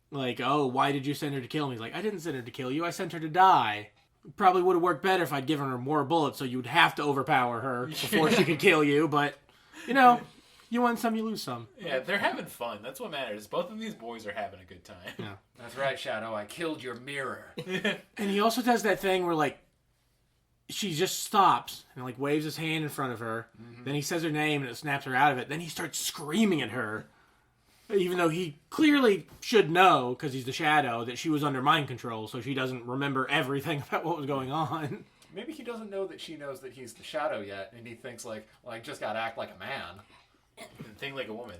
Speaker 3: like, oh, why did you send her to kill me? He's like, I didn't send her to kill you, I sent her to die. Probably would have worked better if I'd given her more bullets, so you would have to overpower her before she could kill you, but, you know, you win some, you lose some.
Speaker 1: Yeah, they're having fun. That's what matters. Both of these boys are having a good time.
Speaker 3: Yeah.
Speaker 4: That's right, Shadow. I killed your mirror.
Speaker 3: And he also does that thing where, like, she just stops and, like, waves his hand in front of her. Mm-hmm. Then he says her name and it snaps her out of it. Then he starts screaming at her. Even though he clearly should know, because he's the Shadow, that she was under mind control, so she doesn't remember everything about what was going on.
Speaker 4: Maybe he doesn't know that she knows that he's the Shadow yet, and he thinks like, well, I just gotta act like a man.
Speaker 1: And think like a woman.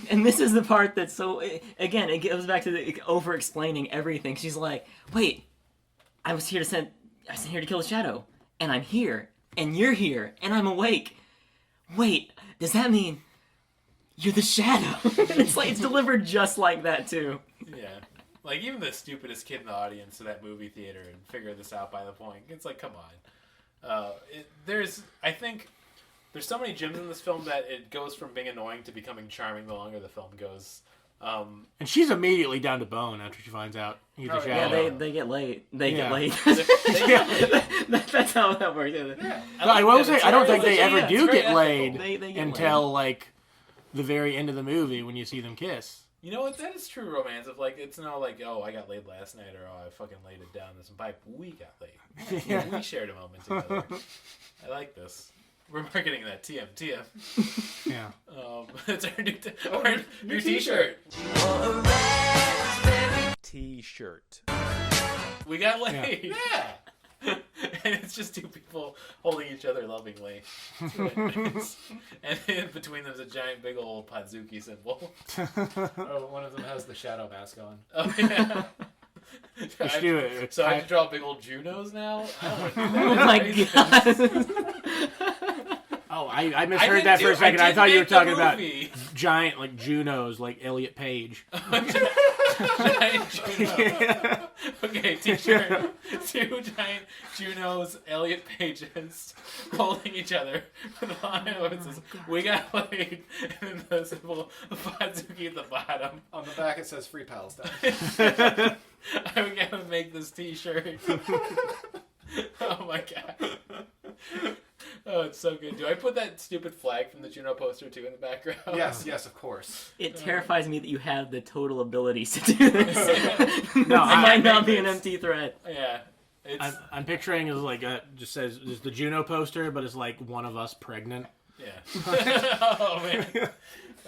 Speaker 5: And this is the part that's so... Again, it goes back to the over-explaining everything. She's like, wait, I was here to kill the Shadow, and I'm here, and you're here, and I'm awake. Wait, does that mean you're the Shadow? It's like, it's delivered just like that, too.
Speaker 1: Yeah. Like, even the stupidest kid in the audience of that movie theater and figure this out by the point. It's like, come on. I think there's so many gems in this film that it goes from being annoying to becoming charming the longer the film goes.
Speaker 3: And she's immediately down to bone after she finds out he's the Shadow.
Speaker 5: Yeah, they get late. They get late. That's how that works.
Speaker 4: Yeah.
Speaker 3: I will say, I don't think they
Speaker 1: Yeah,
Speaker 3: ever
Speaker 1: it's
Speaker 3: do
Speaker 1: very
Speaker 3: get laid
Speaker 1: ethical.
Speaker 5: They get
Speaker 3: until, like, the very end of the movie when you see them kiss.
Speaker 1: You know what? That is true romance. Of like, it's not like, oh, I got laid last night, or oh, I fucking laid it down this pipe. We got laid.
Speaker 3: Yeah.
Speaker 1: We shared a moment together. I like this. We're marketing that TM.
Speaker 3: Yeah.
Speaker 1: It's our new T-shirt.
Speaker 9: T-shirt.
Speaker 1: We got laid.
Speaker 4: Yeah.
Speaker 1: And it's just 2 people holding each other lovingly. It's really nice. And in between them is a giant, big old Podzooky symbol.
Speaker 4: Oh, one of them has the Shadow mask on.
Speaker 1: Oh yeah.
Speaker 3: should do it.
Speaker 1: So I have to draw big old Junos now? I don't want to do
Speaker 5: Oh
Speaker 1: that.
Speaker 5: my god.
Speaker 3: Oh, I misheard that for a second. I thought you were talking about
Speaker 1: movie.
Speaker 3: giant, like, Junos, like Elliot Page.
Speaker 1: Giant Juno. Okay, t-shirt. 2 giant Junos, Elliot Pages, holding each other. With a line of it says, "We got laid," and then the symbol of Podzooky at the bottom.
Speaker 4: On the back it says Free Palestine.
Speaker 1: I'm gonna make this t-shirt. Oh my god. Oh, it's so good. Do I put that stupid flag from the Juno poster too in the background?
Speaker 4: Yes, of course.
Speaker 5: It terrifies me that you have the total abilities to do this.
Speaker 3: No,
Speaker 5: It might not be
Speaker 1: this.
Speaker 5: an empty threat.
Speaker 1: Yeah. It's,
Speaker 3: I'm picturing is like just says just the Juno poster, but it's like one of us pregnant.
Speaker 1: yeah. Oh man.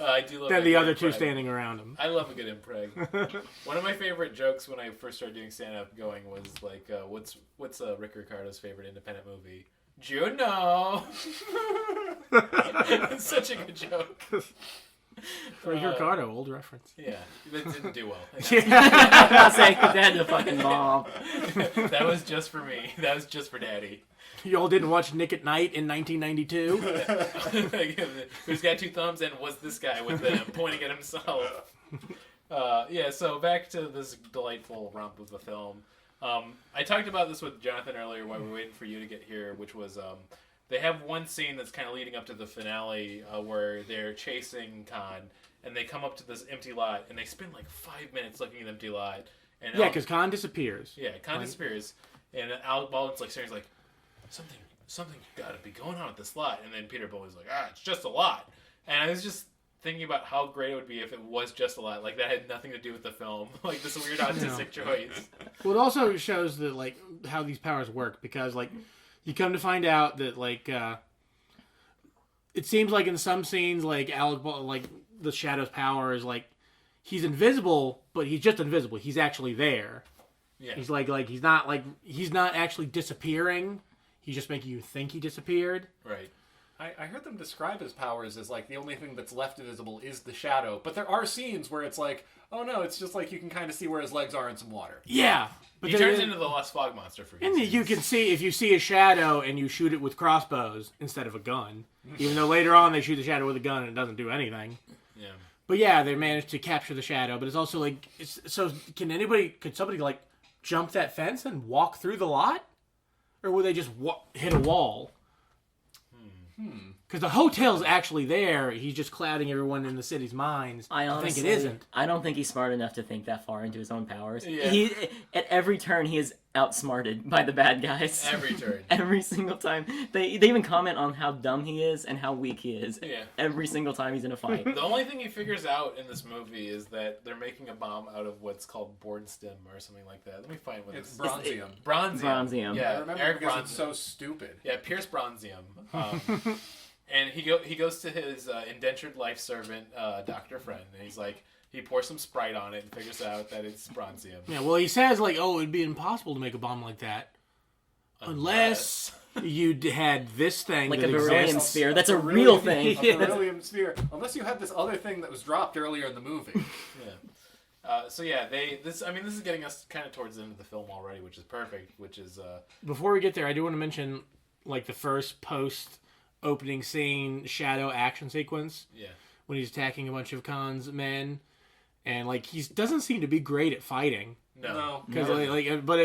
Speaker 1: I do love
Speaker 3: Then
Speaker 1: a
Speaker 3: the
Speaker 1: good
Speaker 3: other two
Speaker 1: impreg.
Speaker 3: standing around him.
Speaker 1: I love a good impreg. One of my favorite jokes when I first started doing stand-up going was like, what's Rick Ricardo's favorite independent movie? Juno. It's such a good joke.
Speaker 3: Rick Ricardo, old reference.
Speaker 1: Yeah, that didn't do well.
Speaker 5: I'll say that to fucking bomb.
Speaker 1: That was just for me. That was just for Daddy.
Speaker 3: Y'all didn't watch Nick at Night in 1992?
Speaker 1: Who's got 2 thumbs and was this guy with them pointing at himself? Yeah, so back to this delightful romp of a film. I talked about this with Jonathan earlier while we were waiting for you to get here, which was they have one scene that's kind of leading up to the finale where they're chasing Khan, and they come up to this empty lot, and they spend like 5 minutes looking at the empty lot. And
Speaker 3: Yeah, because Khan disappears.
Speaker 1: Yeah, Khan disappears, and Alec Baldwin's like staring, like, something got to be going on at this lot. And then Peter Bowley's like, it's just a lot. And I was just thinking about how great it would be if it was just a lot, like that had nothing to do with the film, like this weird autistic choice.
Speaker 3: Well, it also shows that like how these powers work, because like you come to find out that like it seems like in some scenes like like the Shadow's power is like he's invisible, but he's just invisible. He's actually there.
Speaker 1: Yeah.
Speaker 3: He's like he's not actually disappearing. He's just making you think he disappeared.
Speaker 1: Right.
Speaker 4: I heard them describe his powers as like the only thing that's left invisible is the shadow, but there are scenes where it's like, oh no, it's just like you can kind of see where his legs are in some water.
Speaker 3: Yeah, but
Speaker 1: He turns into the Lost Fog monster for
Speaker 3: and you can see if you see a shadow and you shoot it with crossbows instead of a gun. Even though later on they shoot the shadow with a gun and it doesn't do anything.
Speaker 1: Yeah.
Speaker 3: But yeah, they managed to capture the shadow. But it's also like, so could somebody like jump that fence and walk through the lot, or would they just hit a wall? Because the hotel's actually there. He's just clouding everyone in the city's minds.
Speaker 5: I
Speaker 3: think
Speaker 5: honestly,
Speaker 3: it isn't.
Speaker 5: I don't think he's smart enough to think that far into his own powers.
Speaker 1: Yeah.
Speaker 5: He, at every turn, he is outsmarted by the bad guys.
Speaker 1: Every turn.
Speaker 5: Every single time. They even comment on how dumb he is and how weak he is.
Speaker 1: Yeah.
Speaker 5: Every single time he's in a fight.
Speaker 1: The only thing he figures out in this movie is that they're making a bomb out of what's called board stem or something like that. Let me find what
Speaker 4: It's
Speaker 1: it's
Speaker 4: bronzium.
Speaker 5: Bronzium.
Speaker 1: Yeah,
Speaker 4: I remember
Speaker 1: Eric
Speaker 4: because
Speaker 1: Bronzium.
Speaker 4: it's so stupid.
Speaker 1: Yeah, Pierce Bronzium. And he goes to his indentured life servant, Dr. Friend, and he's like, he pours some Sprite on it and figures out that it's bronzium.
Speaker 3: Yeah, well, he says like, oh, it'd be impossible to make a bomb like that unless you had this thing
Speaker 5: Like
Speaker 3: that
Speaker 5: a beryllium
Speaker 3: exists.
Speaker 5: sphere. That's a real thing.
Speaker 4: A beryllium sphere. Unless you had this other thing that was dropped earlier in the movie.
Speaker 1: Yeah. So yeah, this is getting us kind of towards the end of the film already, which is perfect. Which is
Speaker 3: Before we get there, I do want to mention like the first post-opening scene shadow action sequence.
Speaker 1: Yeah.
Speaker 3: When he's attacking a bunch of Khan's men, and like he doesn't seem to be great at fighting.
Speaker 1: No.
Speaker 3: Because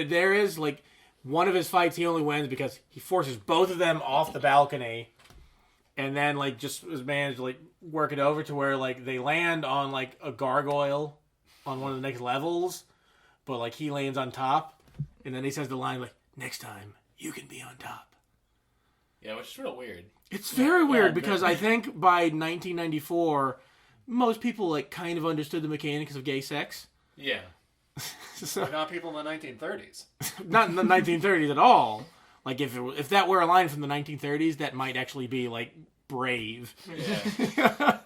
Speaker 3: there is like one of his fights he only wins because he forces both of them off the balcony, and then like just has managed to like work it over to where like they land on like a gargoyle on one of the next levels, but like he lands on top, and then he says the line like, "Next time you can be on top."
Speaker 1: Yeah, which is real weird.
Speaker 3: It's very weird because I think by 1994, most people like kind of understood the mechanics of gay sex.
Speaker 1: Yeah.
Speaker 3: So,
Speaker 4: They're not people in the 1930s.
Speaker 3: not in the 1930s at all. Like if that were a line from the 1930s, that might actually be like brave.
Speaker 1: Yeah.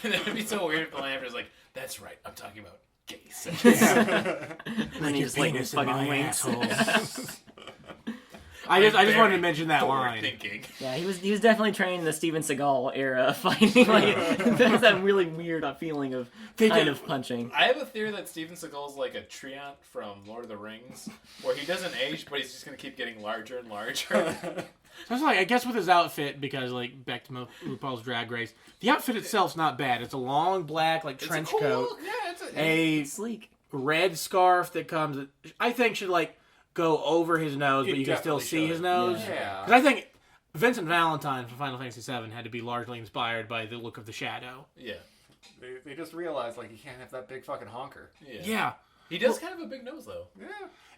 Speaker 1: That'd be so weird if the lamp is like, "That's right, I'm talking about gay sex."
Speaker 5: And then he
Speaker 3: Your
Speaker 5: just like
Speaker 3: penis in
Speaker 5: fucking
Speaker 3: my
Speaker 5: winks.
Speaker 3: asshole. I just wanted
Speaker 1: Very
Speaker 3: to mention that
Speaker 1: forward
Speaker 3: line.
Speaker 1: Thinking.
Speaker 5: Yeah, he was definitely trained in the Steven Seagal era of fighting. Like, there's that really weird feeling of kind of punching.
Speaker 1: I have a theory that Steven Seagal's like a treant from Lord of the Rings, where he doesn't age, but he's just gonna keep getting larger and larger.
Speaker 3: So it's like, I guess with his outfit, because like back to RuPaul's Drag Race, the outfit itself's not bad. It's a long black like trench coat,
Speaker 1: Yeah,
Speaker 3: a
Speaker 5: It's sleek.
Speaker 3: red scarf that comes. I think should like go over his nose, but
Speaker 4: It
Speaker 3: you can still
Speaker 4: definitely
Speaker 3: see
Speaker 4: should.
Speaker 3: his nose.
Speaker 4: Yeah.
Speaker 3: Because I think Vincent Valentine from Final Fantasy VII had to be largely inspired by the look of the shadow.
Speaker 1: Yeah.
Speaker 4: They just realized, like, you can't have that big fucking honker.
Speaker 3: Yeah.
Speaker 1: He does kind of a big nose, though.
Speaker 4: Yeah.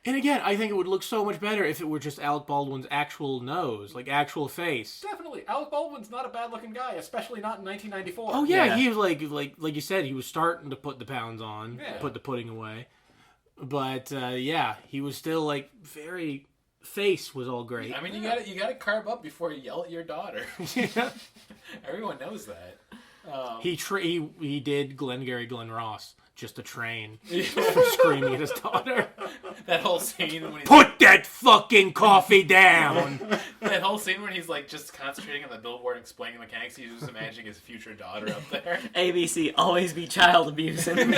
Speaker 3: And again, I think it would look so much better if it were just Alec Baldwin's actual nose, like actual face.
Speaker 4: Definitely. Alec Baldwin's not a bad-looking guy, especially not in 1994.
Speaker 3: Oh yeah,
Speaker 5: Yeah.
Speaker 3: he was like you said, he was starting to put the pounds on,
Speaker 4: Yeah.
Speaker 3: put the pudding away. But yeah, he was still like very face was all great.
Speaker 1: I mean, you gotta carb up before you yell at your daughter.
Speaker 3: Yeah.
Speaker 1: Everyone knows that.
Speaker 3: He did Glenn Ross just to train for screaming at his daughter.
Speaker 1: That whole scene when he's
Speaker 3: Put that fucking coffee down.
Speaker 1: that whole scene when he's like just concentrating on the billboard and explaining the mechanics. He's just imagining his future daughter up there.
Speaker 5: ABC, always be child abusing.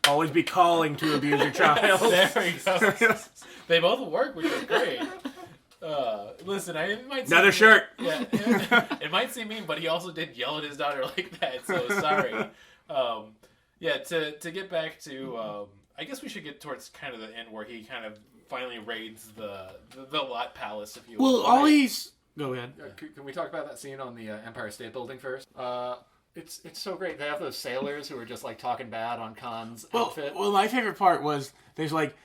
Speaker 3: Always be calling to abuse your child.
Speaker 1: There we go. They both work, which is great. Listen, it might seem
Speaker 3: Another shirt.
Speaker 1: Yeah, it might seem mean, but he also did yell at his daughter like that. So sorry. Yeah, to get back to, I guess we should get towards kind of the end where he kind of finally raids the Lot Palace, if you will.
Speaker 3: Well, all he's go ahead.
Speaker 4: Can we talk about that scene on the Empire State Building first? It's so great. They have those sailors who are just like talking bad on Khan's outfit.
Speaker 3: Well, my favorite part was there's like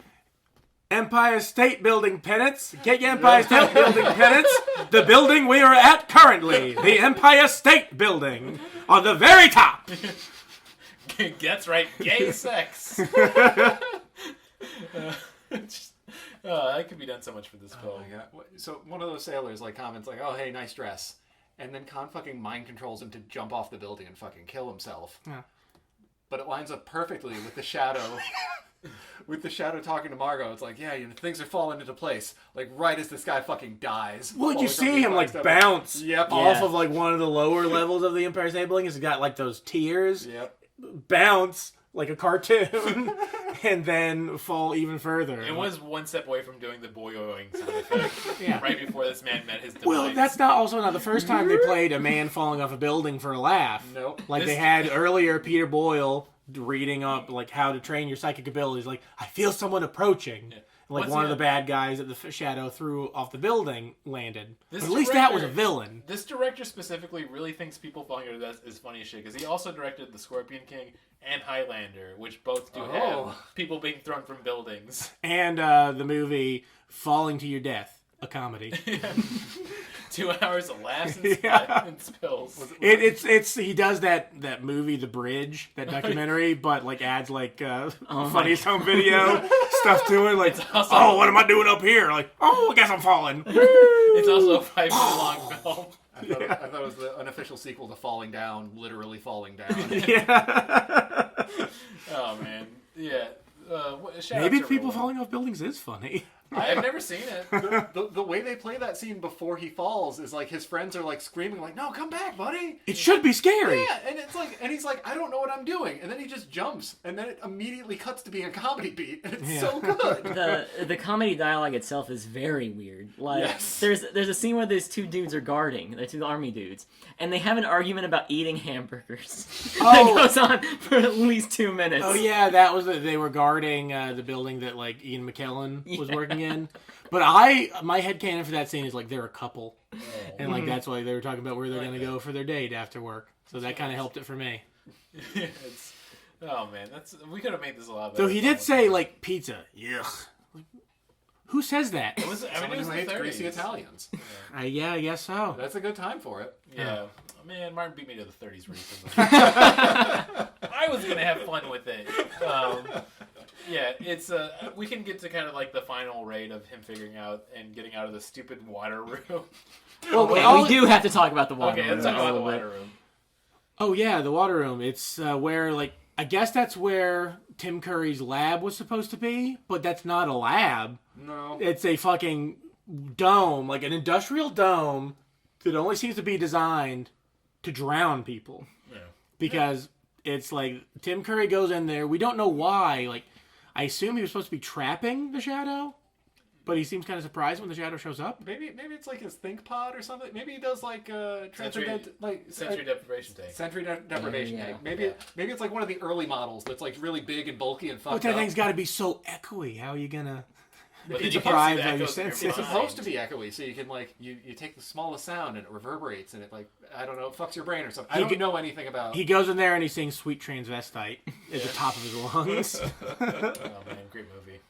Speaker 3: Empire State Building pennants. Get your Empire State Building pennants. The building we are at currently, the Empire State Building, on the very top.
Speaker 1: Gets right, gay sex. That could be done so much for this film.
Speaker 4: Oh my God. So one of those sailors like comments like, "Oh, hey, nice dress," and then Khan fucking mind controls him to jump off the building and fucking kill himself.
Speaker 3: Yeah.
Speaker 4: But it lines up perfectly with the shadow. With the shadow talking to Margot, it's like, yeah, things are falling into place. Like right as this guy fucking dies.
Speaker 3: Well, you
Speaker 4: falling from
Speaker 3: see
Speaker 4: the
Speaker 3: him like
Speaker 4: flagstone.
Speaker 3: bounce
Speaker 4: Yep.
Speaker 3: off of like one of the lower levels of the Empire State Building. He's got like those tiers.
Speaker 4: Yep.
Speaker 3: Bounce like a cartoon, and then fall even further.
Speaker 1: It was one step away from doing the boing sound effect.
Speaker 3: Yeah.
Speaker 1: Right before this man met his demise.
Speaker 3: Well, that's not the first time they played a man falling off a building for a laugh.
Speaker 4: Nope.
Speaker 3: Like
Speaker 1: This-
Speaker 3: they had earlier Peter Boyle reading up like how to train your psychic abilities. Like, I feel someone approaching.
Speaker 1: Yeah.
Speaker 3: Like
Speaker 1: Once
Speaker 3: one of the
Speaker 1: again-
Speaker 3: bad guys that the shadow threw off the building landed.
Speaker 1: This
Speaker 3: But at least that was a
Speaker 1: director-
Speaker 3: villain.
Speaker 1: This director specifically really thinks people falling into death is funny as shit because he also directed The Scorpion King and Highlander, which both do
Speaker 4: Oh.
Speaker 1: have people being thrown from buildings.
Speaker 3: And the movie Falling to Your Death, a comedy.
Speaker 1: 2 hours of laughs and,
Speaker 3: Yeah.
Speaker 1: and spills.
Speaker 3: It's he does that movie The Bridge, that documentary, but like adds like funniest home video stuff to it. Like,
Speaker 1: also-
Speaker 3: oh, what am I doing up here? Like, oh, I guess I'm falling.
Speaker 1: It's also a 5 minute long film.
Speaker 4: I thought it was the unofficial sequel to Falling Down, literally falling down.
Speaker 3: Yeah.
Speaker 1: Oh man, yeah. Shout out
Speaker 3: Maybe
Speaker 1: to
Speaker 3: people
Speaker 1: Roland.
Speaker 3: falling off buildings is funny.
Speaker 1: I've never seen it.
Speaker 4: The way they play that scene before he falls is like his friends are like screaming like, "No, come back, buddy!"
Speaker 3: It should be scary.
Speaker 4: Yeah, and it's like, and he's like, "I don't know what I'm doing," and then he just jumps, and then it immediately cuts to being a comedy beat, and it's so good.
Speaker 5: The comedy dialogue itself is very weird. Like
Speaker 4: Yes.
Speaker 5: there's a scene where these two dudes are guarding, they're two army dudes, and they have an argument about eating hamburgers. That goes on for at least 2 minutes.
Speaker 3: Oh yeah, that was they were guarding the building that like Ian McKellen was working in. But my headcanon for that scene is like they're a couple, and like that's why they were talking about where they're gonna go for their date after work. So that kind of helped it for me.
Speaker 1: Oh man, we could have made this a lot better.
Speaker 3: Though he did say like pizza. Yuck. Like, who says that?
Speaker 1: It was, I mean,
Speaker 4: Someone
Speaker 1: it was
Speaker 4: who
Speaker 1: the
Speaker 4: hates
Speaker 1: 30s.
Speaker 4: greasy Italians.
Speaker 3: Yeah, I guess so.
Speaker 4: That's a good time for it.
Speaker 1: Yeah. Man, Martin beat me to the 30s racism. I was gonna have fun with it. Yeah, it's we can get to kind of like the final raid of him figuring out and getting out of the stupid water room.
Speaker 5: Okay, we do have to talk about the water.
Speaker 1: Okay, let's
Speaker 5: room
Speaker 1: talk
Speaker 5: a
Speaker 1: about the
Speaker 5: little bit.
Speaker 1: water room.
Speaker 3: Oh yeah, the water room. It's where like I guess that's where Tim Curry's lab was supposed to be, but that's not a lab.
Speaker 4: No.
Speaker 3: It's a fucking dome, like an industrial dome that only seems to be designed to drown people.
Speaker 1: Yeah.
Speaker 3: Because it's like Tim Curry goes in there. We don't know why. Like, I assume he was supposed to be trapping the Shadow, but he seems kind of surprised when the Shadow shows up.
Speaker 4: Maybe it's like his think pod or something. Maybe he does like
Speaker 1: sensory deprivation tank.
Speaker 4: Sensory deprivation tank. Maybe it's like one of the early models that's like really big and bulky and fucked
Speaker 3: But that
Speaker 4: up.
Speaker 3: thing's got to be so echoey. How are you gonna
Speaker 1: But then you
Speaker 3: deprive
Speaker 1: can't see
Speaker 3: your
Speaker 1: the echoes in your
Speaker 3: senses?
Speaker 4: It's
Speaker 1: mind.
Speaker 4: supposed to be echoey, so you can like you take the smallest sound and it reverberates and it like I don't know, it fucks your brain or something. I don't know anything about.
Speaker 3: He goes in there and he sings "Sweet Transvestite" at the top of his lungs.
Speaker 1: Oh man, great movie.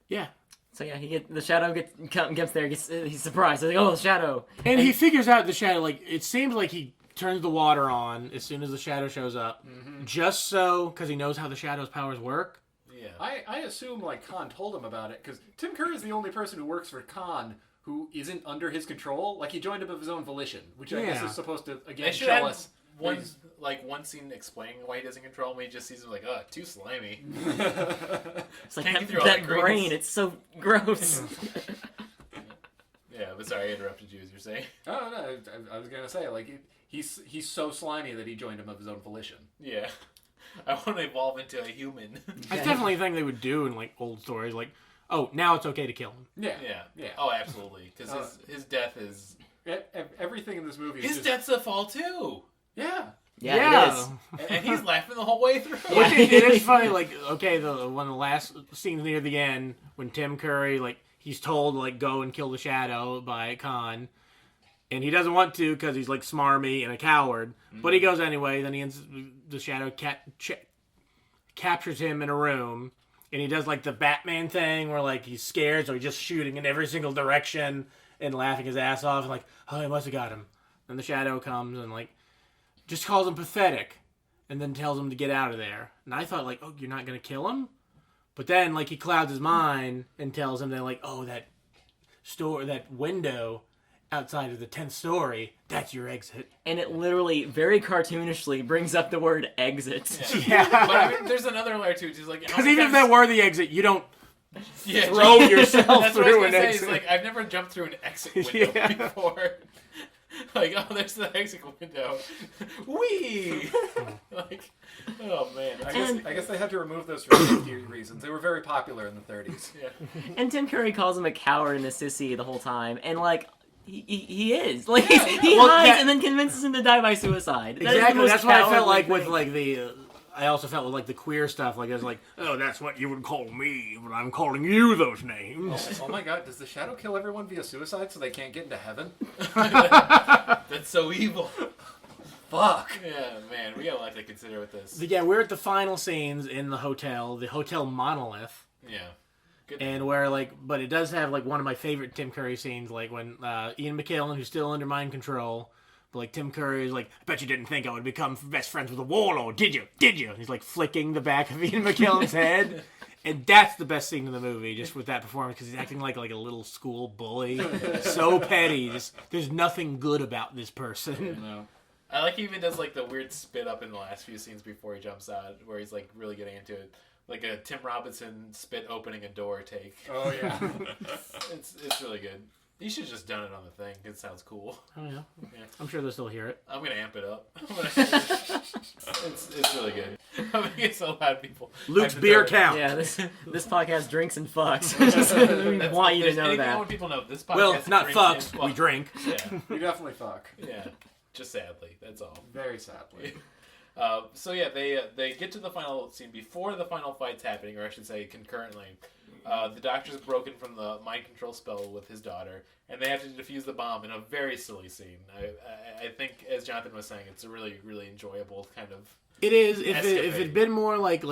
Speaker 3: Yeah.
Speaker 5: So yeah, the Shadow gets there. He's surprised. He's like, "Oh, the Shadow!"
Speaker 3: And he figures out the Shadow. Like, it seems like he turns the water on as soon as the Shadow shows up, just so because he knows how the Shadow's powers work.
Speaker 1: Yeah.
Speaker 4: I assume like Khan told him about it because Tim Curry is the only person who works for Khan who isn't under his control. Like he joined him of his own volition, which I guess
Speaker 3: Yeah.
Speaker 4: is supposed to
Speaker 1: They
Speaker 4: again
Speaker 1: should
Speaker 4: show
Speaker 1: have
Speaker 4: us.
Speaker 1: one scene explaining why he doesn't control him. He just sees him like, oh, too slimy.
Speaker 5: It's like
Speaker 1: Can't get through all
Speaker 5: that
Speaker 1: the
Speaker 5: brain.
Speaker 1: greens.
Speaker 5: It's so gross.
Speaker 1: Yeah, but sorry, I interrupted you as you're saying.
Speaker 4: Oh no, I was gonna say like he's so slimy that he joined him of his own volition.
Speaker 1: Yeah. I want to evolve into a human.
Speaker 3: That's definitely a thing they would do in like old stories. Like, oh, now it's okay to kill him.
Speaker 4: Yeah,
Speaker 1: Yeah. Oh, absolutely. Because his death is...
Speaker 4: Everything in this movie is
Speaker 1: His
Speaker 4: just,
Speaker 1: death's a fall, too.
Speaker 4: Yeah.
Speaker 5: Yeah, it is.
Speaker 1: And he's laughing the whole way through.
Speaker 3: Which it is funny. Like, okay, one of the last scenes near the end when Tim Curry, like, he's told like go and kill the Shadow by Khan, and he doesn't want to because he's like smarmy and a coward. But he goes anyway. Then the Shadow captures him in a room, and he does like the Batman thing where like he's scared, so he's just shooting in every single direction and laughing his ass off, and like, oh, I must have got him. Then the Shadow comes and like just calls him pathetic, and then tells him to get out of there. And I thought like, oh, you're not gonna kill him? But then like he clouds his mind and tells him that like, oh, that window outside of the 10th story, that's your exit.
Speaker 5: And it literally, very cartoonishly, brings up the word exit.
Speaker 3: Yeah.
Speaker 1: But I mean, there's another layer too. Just like
Speaker 3: Because even if that were the exit, you don't
Speaker 1: yeah,
Speaker 3: throw yourself
Speaker 1: that's what I was
Speaker 3: through
Speaker 1: gonna
Speaker 3: an
Speaker 1: say,
Speaker 3: exit.
Speaker 1: is, like, I've never jumped through an exit window
Speaker 3: Yeah.
Speaker 1: before. Like, oh, there's the exit window. Whee! Like, oh man.
Speaker 4: I guess they had to remove those for safety reasons. They were very popular in the 30s.
Speaker 1: Yeah.
Speaker 5: And Tim Curry calls him a coward and a sissy the whole time. And, like, he is. Like, he hides and then convinces him to die by suicide. That is the
Speaker 3: Exactly.
Speaker 5: most
Speaker 3: That's what I felt
Speaker 5: cowardly
Speaker 3: like with
Speaker 5: thing.
Speaker 3: like the. I also felt with like the queer stuff. Like it was like, oh, that's what you would call me, but I'm calling you those names.
Speaker 4: Oh my god, does the Shadow kill everyone via suicide so they can't get into heaven?
Speaker 1: That's so evil.
Speaker 4: Fuck.
Speaker 1: Yeah, man, we got a lot to consider with this.
Speaker 3: Yeah, we're at the final scenes in the Hotel Monolith.
Speaker 1: Yeah. Good.
Speaker 3: And where, like, but it does have, like, one of my favorite Tim Curry scenes, like, when Ian McKellen, who's still under mind control, but, like, Tim Curry is like, I bet you didn't think I would become best friends with a warlord, did you? Did you? And he's, like, flicking the back of Ian McKellen's head. And that's the best scene in the movie, just with that performance, because he's acting like a little school bully. So petty. Just, there's nothing good about this person.
Speaker 4: No.
Speaker 1: I like he even does, like, the weird spit up in the last few scenes before he jumps out, where he's, like, really getting into it. Like a Tim Robinson spit opening a door take.
Speaker 4: Oh, yeah.
Speaker 1: It's really good. You should have just done it on the thing. It sounds cool.
Speaker 3: Oh, yeah. I'm sure they'll still hear it.
Speaker 1: I'm gonna amp it up. It's really good. I'm gonna get so loud, people.
Speaker 3: Luke's
Speaker 1: I have to
Speaker 3: beer
Speaker 1: tell
Speaker 3: count.
Speaker 5: Yeah, this podcast drinks and fucks. We
Speaker 1: That's-
Speaker 5: want you to
Speaker 1: there's
Speaker 5: know
Speaker 1: anything I
Speaker 5: that.
Speaker 1: want people to know. This podcast
Speaker 3: Well,
Speaker 1: is
Speaker 3: not
Speaker 1: drinking
Speaker 3: fucks,
Speaker 1: and
Speaker 3: we
Speaker 1: fuck.
Speaker 3: drink.
Speaker 1: Yeah,
Speaker 4: You definitely fuck.
Speaker 1: yeah. Just sadly, that's all.
Speaker 4: Very sadly.
Speaker 1: So yeah, they get to the final scene before the final fight's happening, or I should say concurrently. The doctor's broken from the mind control spell with his daughter, and they have to defuse the bomb in a very silly scene. I think, as Jonathan was saying, it's a really, really enjoyable kind of.
Speaker 3: It is. If
Speaker 1: escapade.
Speaker 3: it'd been more like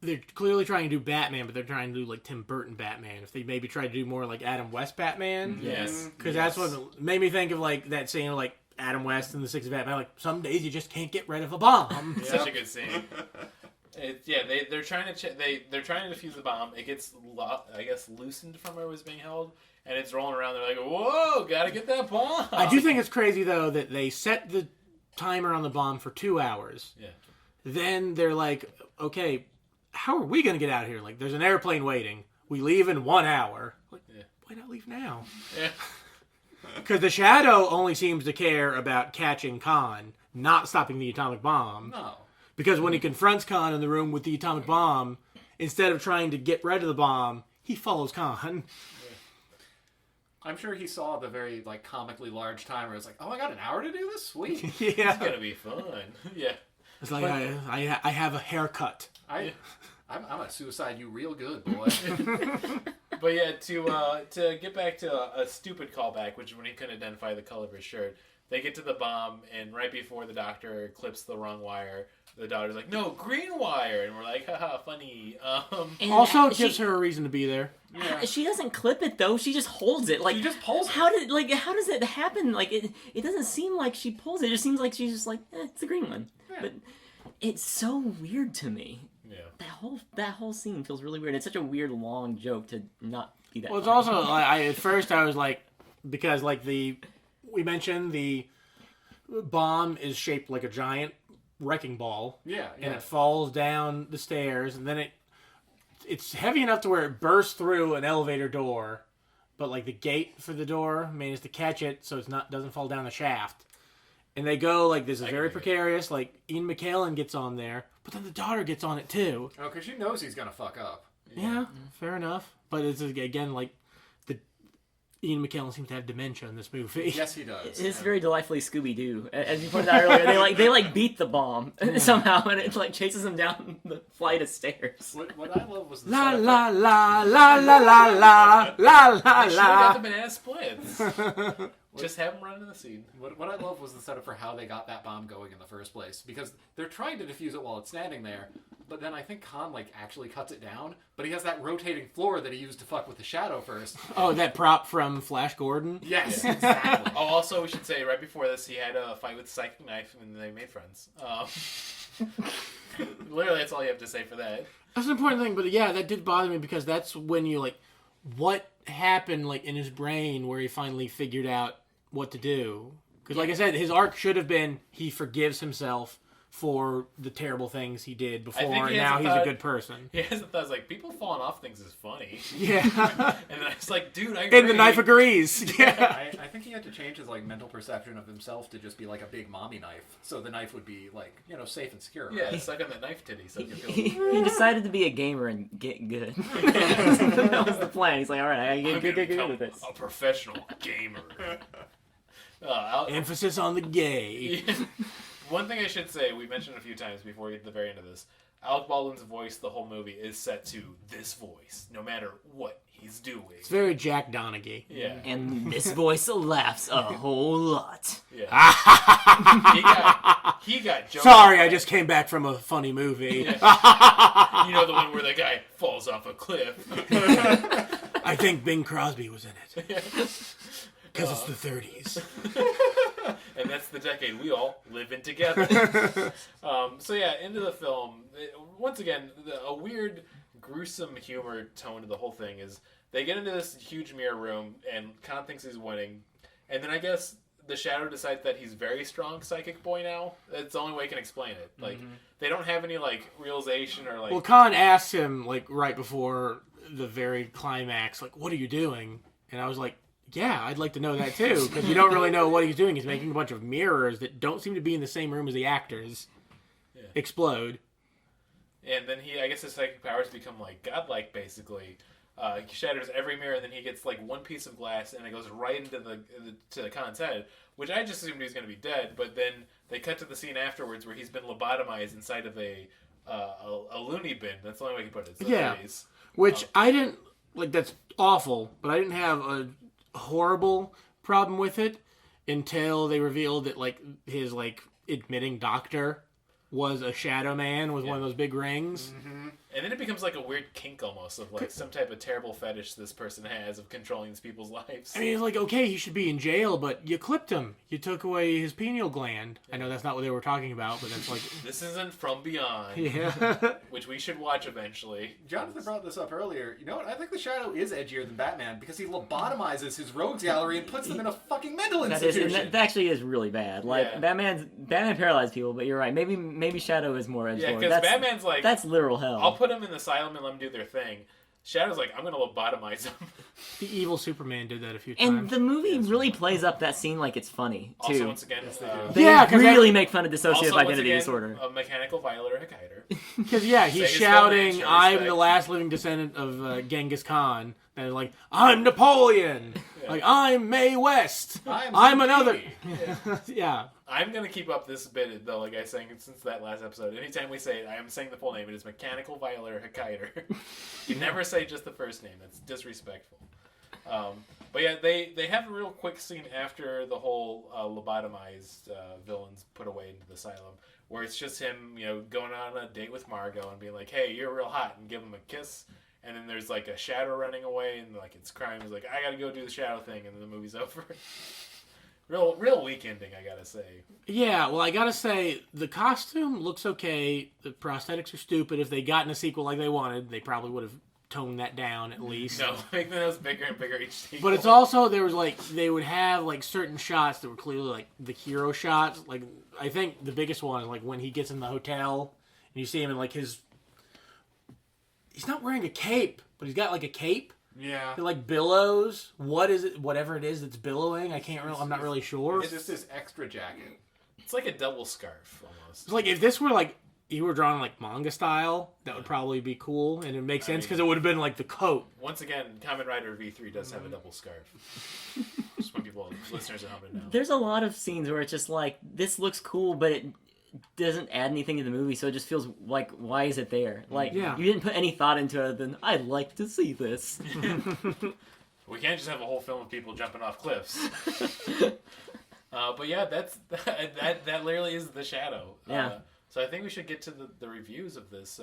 Speaker 3: they're clearly trying to do Batman, but they're trying to do like Tim Burton Batman. If they maybe tried to do more like Adam West Batman,
Speaker 1: Yes,
Speaker 3: because that's what made me think of like that scene of like Adam West in the '60s Batman. Like some days you just can't get rid of a bomb.
Speaker 1: Such a good scene. They're trying to they're trying to defuse the bomb. It gets I guess loosened from where it was being held, and it's rolling around. They're like, "Whoa, gotta get that bomb!"
Speaker 3: I do think it's crazy though that they set the timer on the bomb for 2 hours.
Speaker 1: Yeah.
Speaker 3: Then they're like, okay, how are we gonna get out of here? Like, there's an airplane waiting. We leave in 1 hour. Like,
Speaker 1: Yeah.
Speaker 3: why not leave now?
Speaker 1: Yeah.
Speaker 3: Because the Shadow only seems to care about catching Khan, not stopping the atomic bomb.
Speaker 4: No.
Speaker 3: Because when he confronts Khan in the room with the atomic bomb, instead of trying to get rid of the bomb, he follows Khan.
Speaker 4: I'm sure he saw the very like comically large timer. It's like, oh, I got an hour to do this. Sweet.
Speaker 3: Yeah.
Speaker 1: It's gonna be fun. Yeah.
Speaker 3: It's like, I have a haircut.
Speaker 4: I'm a suicide you real good, boy.
Speaker 1: But yeah, to get back to a stupid callback, which is when he couldn't identify the color of his shirt, they get to the bomb, and right before the doctor clips the wrong wire, the daughter's like, "No, green wire," and we're like, "Haha, funny."
Speaker 5: And
Speaker 3: Also, it gives her a reason to be there.
Speaker 4: Yeah.
Speaker 5: She doesn't clip it though. She just holds it. Like
Speaker 4: She just pulls it.
Speaker 5: How does it happen? Like it doesn't seem like she pulls it. It just seems like she's just like, it's the green one.
Speaker 4: Yeah.
Speaker 5: But it's so weird to me.
Speaker 1: Yeah.
Speaker 5: That whole scene feels really weird. It's such a weird long joke to not be that.
Speaker 3: Well, it's
Speaker 5: funny.
Speaker 3: also, at first I was like, because like we mentioned the bomb is shaped like a giant wrecking ball.
Speaker 4: Yeah.
Speaker 3: And it falls down the stairs, and then it's heavy enough to where it bursts through an elevator door, but like the gate for the door manages to catch it so it's doesn't fall down the shaft. And they go like this is very precarious. Like Ian McKellen gets on there, but then the daughter gets on it too.
Speaker 4: Oh, because she knows he's gonna fuck up.
Speaker 3: Yeah, fair enough. But it's again like Ian McKellen seems to have dementia in this movie.
Speaker 4: Yes, he does.
Speaker 5: It's very delightfully Scooby-Doo. As you pointed out earlier, they beat the bomb somehow, and it like chases them down the flight of stairs.
Speaker 4: What I love was the
Speaker 3: La
Speaker 4: setup
Speaker 3: la la la la la la la la
Speaker 1: They should have got the
Speaker 3: la.
Speaker 1: banana splits. Just have them run in the scene.
Speaker 4: What I love was the setup for how they got that bomb going in the first place. Because they're trying to defuse it while it's standing there, but then I think Khan like actually cuts it down. But he has that rotating floor that he used to fuck with the Shadow first.
Speaker 3: Oh, that prop from Flash Gordon.
Speaker 4: Yes, exactly.
Speaker 1: Oh, also, we should say, right before this, he had a fight with the Psychic Knife, and they made friends. Literally, that's all you have to say for that.
Speaker 3: That's an important thing, but yeah, that did bother me because that's when you like, what happened like in his brain where he finally figured out what to do. Because like I said, his arc should have been he forgives himself for the terrible things he did before, and now he's a good person.
Speaker 1: He hasn't thought, like, people falling off things is funny.
Speaker 3: Yeah.
Speaker 1: And then I was like, dude, I agree.
Speaker 3: And the knife agrees. Yeah.
Speaker 4: I think he had to change his like mental perception of himself to just be like a big mommy knife, so the knife would be like safe and secure.
Speaker 1: Yeah,
Speaker 4: Right?
Speaker 1: suck on that knife titty so you can
Speaker 5: He
Speaker 1: feel
Speaker 5: decided to be a gamer and get good. That was the plan. He's like, all right, I
Speaker 1: I'm
Speaker 5: get
Speaker 1: gonna
Speaker 5: good
Speaker 1: become
Speaker 5: with this.
Speaker 1: a professional gamer.
Speaker 3: Emphasis on the gay.
Speaker 1: One thing I should say, we mentioned a few times before we get to the very end of this, Alec Baldwin's voice, the whole movie, is set to this voice, no matter what he's doing.
Speaker 3: It's very Jack Donaghy.
Speaker 1: Yeah.
Speaker 5: And this voice laughs a whole lot.
Speaker 1: Yeah. he got jokes.
Speaker 3: Sorry, I just came back from a funny movie.
Speaker 1: Yeah. You know, the one where the guy falls off a cliff.
Speaker 3: I think Bing Crosby was in it. Because it's the 30s.
Speaker 1: And that's the decade we all live in together. So yeah, into the film. Once again, a weird, gruesome humor tone to the whole thing is they get into this huge mirror room, and Khan thinks he's winning. And then I guess the Shadow decides that he's very strong psychic boy now. That's the only way I can explain it. Like, they don't have any, like, realization or, like...
Speaker 3: Well, Khan asks him, like, right before the very climax, like, what are you doing? And I was like, yeah, I'd like to know that too, because you don't really know what he's doing. He's making a bunch of mirrors that don't seem to be in the same room as the actors explode.
Speaker 1: And then I guess his psychic powers become, like, godlike, basically. He shatters every mirror, and then he gets, like, one piece of glass, and it goes right into the Khan's head, which I just assumed he was going to be dead, but then they cut to the scene afterwards where he's been lobotomized inside of a loony bin. That's the only way I can put it. It's movies.
Speaker 3: Which I didn't, like, that's awful, but I didn't have a horrible problem with it until they revealed that like his like admitting doctor was a shadow man with one of those big rings.
Speaker 1: And then it becomes like a weird kink almost of like some type of terrible fetish this person has of controlling these people's lives.
Speaker 3: I mean, it's like, okay, he should be in jail, but you clipped him. You took away his pineal gland. I know that's not what they were talking about, but that's like...
Speaker 1: This isn't From Beyond.
Speaker 3: Yeah.
Speaker 1: Which we should watch eventually.
Speaker 4: Jonathan brought this up earlier. You know what? I think the Shadow is edgier than Batman because he lobotomizes his rogues gallery and puts them in a fucking mental institution.
Speaker 5: That actually is really bad. Like Batman paralyzed people, but you're right. Maybe Shadow is more edgelord.
Speaker 1: Yeah, because Batman's like...
Speaker 5: That's literal hell.
Speaker 1: I'll put them in the asylum and let them do their thing. Shadow's like, I'm gonna lobotomize him.
Speaker 3: The evil Superman did that a few times.
Speaker 5: And the movie really plays up that scene like it's funny, too.
Speaker 1: Also, once again,
Speaker 5: They
Speaker 3: Yeah, 'cause
Speaker 5: really make fun of dissociative
Speaker 1: also, once
Speaker 5: identity
Speaker 1: again,
Speaker 5: disorder.
Speaker 1: a mechanical violator, Hikaider.
Speaker 3: Because, yeah, he's
Speaker 1: Say his
Speaker 3: shouting,
Speaker 1: full name, show
Speaker 3: I'm
Speaker 1: respect."
Speaker 3: the last living descendant of Genghis Khan. And like, I'm Napoleon. Like, I'm Mae West. I'm another. Yeah.
Speaker 1: I'm gonna keep up this bit though, like I was saying since that last episode. Anytime we say it, I am saying the full name. It is Mechanical Violator Hikaider. You never say just the first name. That's disrespectful. But yeah, they have a real quick scene after the whole lobotomized villains put away into the asylum, where it's just him, going on a date with Margot and being like, "Hey, you're real hot," and give him a kiss. And then there's like a shadow running away, and like it's crime. He's like, "I gotta go do the shadow thing," and then the movie's over. Real weak ending, I gotta say.
Speaker 3: Yeah, well, I gotta say, the costume looks okay. The prosthetics are stupid. If they gotten a sequel like they wanted, they probably would have toned that down at least.
Speaker 1: No, make the nose bigger and bigger each sequel.
Speaker 3: But it's also, there was like, they would have like certain shots that were clearly like the hero shots. Like, I think the biggest one is like when he gets in the hotel and you see him in like his. He's not wearing a cape, but he's got like a cape.
Speaker 4: Yeah.
Speaker 3: It like billows. What is it? Whatever it is that's billowing. I'm not really sure.
Speaker 4: It's just this extra jacket.
Speaker 1: It's like a double scarf almost.
Speaker 3: It's like if this were like you were drawn like manga style, that would probably be cool, and it makes sense because it would have been like the coat.
Speaker 1: Once again, Kamen Rider V3 does have a double scarf. Just want listeners at home to know.
Speaker 5: There's a lot of scenes where it's just like, this looks cool, but it doesn't add anything to the movie, so it just feels like, why is it there? Like,
Speaker 3: Yeah.
Speaker 5: you didn't put any thought into it other than, I'd like to see this.
Speaker 1: We can't just have a whole film of people jumping off cliffs. But yeah, that literally is the Shadow.
Speaker 5: Yeah.
Speaker 1: So I think we should get to the reviews of this.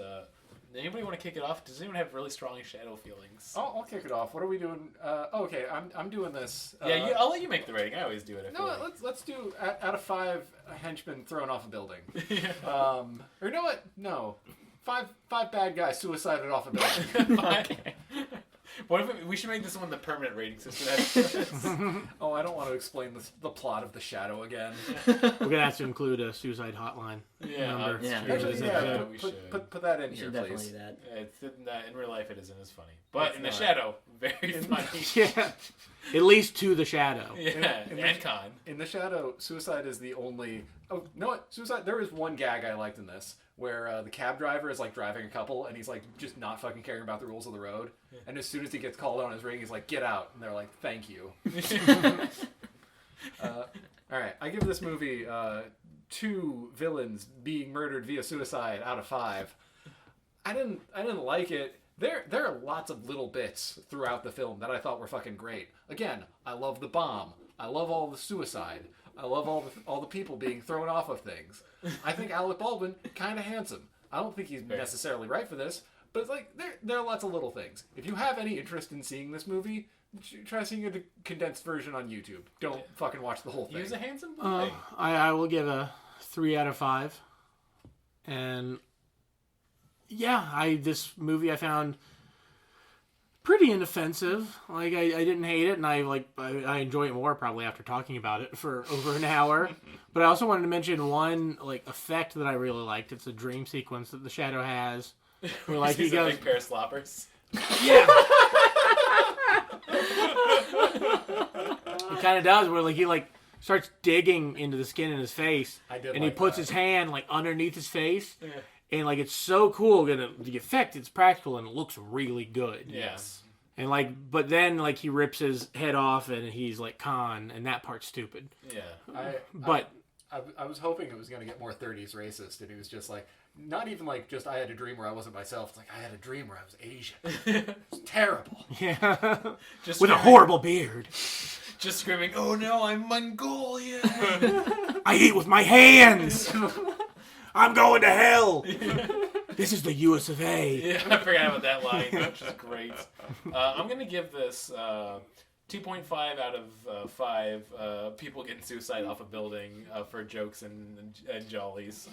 Speaker 1: Anybody want to kick it off? Does anyone have really strong Shadow feelings?
Speaker 4: I'll kick it off. What are we doing? Okay, I'm doing this.
Speaker 1: Yeah, I'll let you make the rating. I always do it.
Speaker 4: Let's do out of 5 henchmen thrown off a building.
Speaker 1: Yeah.
Speaker 4: Or you know what? No, 5 bad guys suicided off a building.
Speaker 1: Okay. What if we should make this one the permanent rating system?
Speaker 4: Oh, I don't want to explain the plot of the Shadow again.
Speaker 3: We're gonna have to include a suicide hotline number.
Speaker 5: yeah.
Speaker 4: Actually,
Speaker 1: we
Speaker 4: put,
Speaker 1: should.
Speaker 4: put that in
Speaker 5: You
Speaker 4: here,
Speaker 5: should definitely
Speaker 4: please.
Speaker 5: do that.
Speaker 1: It's in real life, it isn't as funny, but
Speaker 4: It's
Speaker 1: in the
Speaker 4: not.
Speaker 1: Shadow, very funny.
Speaker 3: Yeah. At least to the Shadow.
Speaker 1: Yeah,
Speaker 4: In the-
Speaker 1: and con.
Speaker 4: In the Shadow, suicide is the only. Oh, no, what? Suicide. There is one gag I liked in this where the cab driver is like driving a couple and he's like just not fucking caring about the rules of the road. And as soon as he gets called on his ring, he's like, "Get out!" And they're like, "Thank you." All right, I give this movie 2 villains being murdered via suicide out of 5. I didn't like it. There are lots of little bits throughout the film that I thought were fucking great. Again, I love the bomb. I love all the suicide. I love all the people being thrown off of things. I think Alec Baldwin kind of handsome. I don't think he's necessarily right for this, but it's like there are lots of little things. If you have any interest in seeing this movie, try seeing a condensed version on YouTube. Don't fucking watch the whole thing.
Speaker 1: He's a handsome boy.
Speaker 3: I will give a 3 out of 5. And yeah, this movie I found pretty inoffensive. Like I didn't hate it, and I enjoy it more probably after talking about it for over an hour. But I also wanted to mention one like effect that I really liked. It's a dream sequence that the Shadow has. Where like he
Speaker 1: He's a
Speaker 3: goes,
Speaker 1: big pair of sloppers.
Speaker 3: yeah. He kind of does where like he like starts digging into the skin in his face, and he puts his hand like underneath his face.
Speaker 1: Yeah.
Speaker 3: And like it's so cool, and the effect it's practical and it looks really good.
Speaker 1: Yes.
Speaker 3: And like, but then like he rips his head off and he's like Khan, and that part's stupid.
Speaker 1: Yeah.
Speaker 4: I was hoping it was going to get more 30s racist, and he was just like, not even like just I had a dream where I wasn't myself. It's like I had a dream where I was Asian. It's terrible.
Speaker 3: Yeah,
Speaker 1: Just
Speaker 3: with a
Speaker 1: screaming-
Speaker 3: horrible beard.
Speaker 1: Just screaming, "Oh no, I'm Mongolian!"
Speaker 3: I eat with my hands. I'm going to hell. This is the US of A.
Speaker 1: Yeah, I forgot about that line, which is great. I'm going to give this 2.5 out of 5 people getting suicide off a building for jokes and jollies.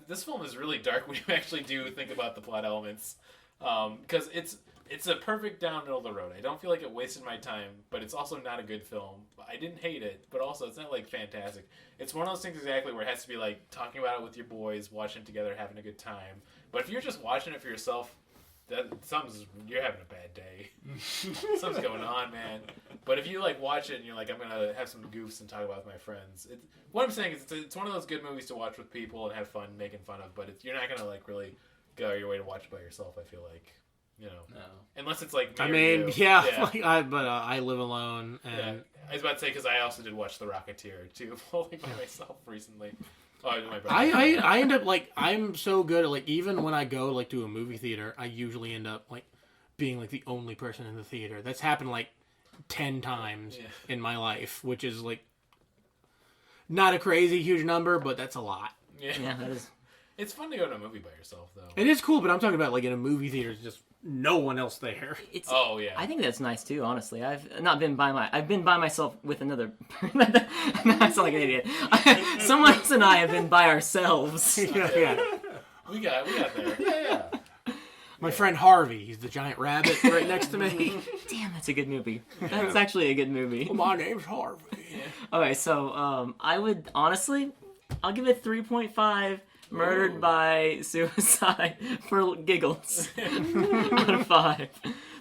Speaker 1: This film is really dark when you actually do think about the plot elements. Because it's a perfect down middle of the road. I don't feel like it wasted my time, but it's also not a good film. I didn't hate it, but also it's not like fantastic. It's one of those things exactly where it has to be like talking about it with your boys, watching it together, having a good time. But if you're just watching it for yourself, you're having a bad day. Something's going on, man. But if you like watch it and you're like, I'm gonna have some goofs and talk about it with my friends. What I'm saying is, it's one of those good movies to watch with people and have fun making fun of. But you're not gonna like really go out of your way to watch it by yourself. I feel like, no. Unless it's like.
Speaker 3: I mean, yeah. Like, I live alone, and
Speaker 1: yeah. I was about to say because I also did watch The Rocketeer too, like by myself recently. Oh, my brother.
Speaker 3: I end up like I'm so good at like even when I go like to a movie theater, I usually end up like being like the only person in the theater. That's happened like 10 times in my life, which is like not a crazy huge number, but that's a lot.
Speaker 5: Yeah, that is.
Speaker 1: It's fun to go to a movie by yourself though.
Speaker 3: It is cool, but I'm talking about like in a movie theater, it's just no one else there.
Speaker 5: I think that's nice too. Honestly, I've not been I've been by myself with another. I sound like an idiot. Someone else and I have been by ourselves.
Speaker 3: Yeah.
Speaker 1: We got there. Yeah.
Speaker 3: My friend Harvey, he's the giant rabbit right next to me.
Speaker 5: Damn, that's a good movie. That's actually a good movie.
Speaker 3: Well, my name's Harvey.
Speaker 5: Okay, so I would honestly, I'll give it 3.5. Murdered by suicide for giggles out of 5,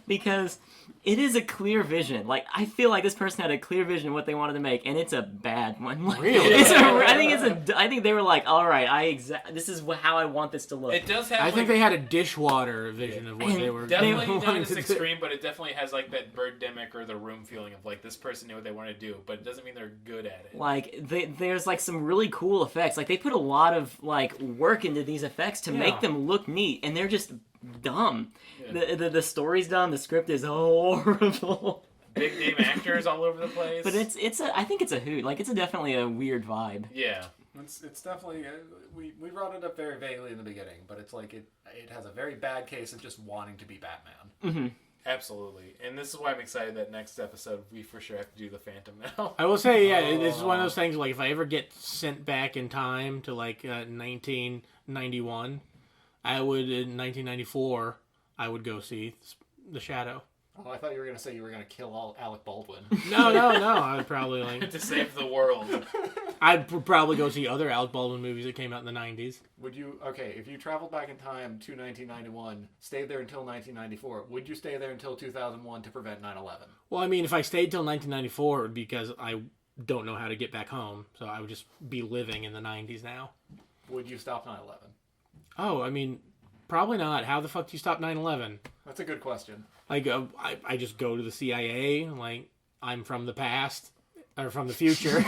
Speaker 5: because it is a clear vision. Like, I feel like this person had a clear vision of what they wanted to make, and it's a bad one. Like,
Speaker 3: really?
Speaker 5: I think they were like, all right, this is how I want this to look.
Speaker 1: It does have.
Speaker 3: I think they had a dishwater vision of what they were.
Speaker 1: Definitely not as extreme, but it definitely has like that Birdemic or The Room feeling of like this person knew what they wanted to do, but it doesn't mean they're good at it.
Speaker 5: Like there's like some really cool effects. Like they put a lot of like work into these effects to make them look neat, and they're just dumb. Yeah. The story's dumb. The script is horrible.
Speaker 1: Big name actors all over the place.
Speaker 5: But I think it's a hoot. Like it's definitely a weird vibe.
Speaker 1: Yeah.
Speaker 4: It's definitely we brought it up very vaguely in the beginning, but it's like it has a very bad case of just wanting to be Batman.
Speaker 5: Mm-hmm.
Speaker 1: Absolutely, and this is why I'm excited that next episode we for sure have to do the Phantom now.
Speaker 3: I will say, this is one of those things. Like if I ever get sent back in time to like 1991, I would in 1994 I would go see The Shadow.
Speaker 4: Oh, I thought you were going to say you were going to kill Alec Baldwin.
Speaker 3: No. I would probably like
Speaker 1: to save the world.
Speaker 3: I'd probably go see other Alec Baldwin movies that came out in the 90s.
Speaker 4: Would you? Okay, if you traveled back in time to 1991, stayed there until 1994, would you stay there until 2001 to prevent 9/11?
Speaker 3: Well, I mean, if I stayed till 1994, it would be because I don't know how to get back home, so I would just be living in the 90s now.
Speaker 4: Would you stop 9/11?
Speaker 3: Oh, I mean, probably not. How the fuck do you stop 9/11?
Speaker 4: That's a good question.
Speaker 3: Like, I just go to the CIA, like, I'm from the past, or from the future.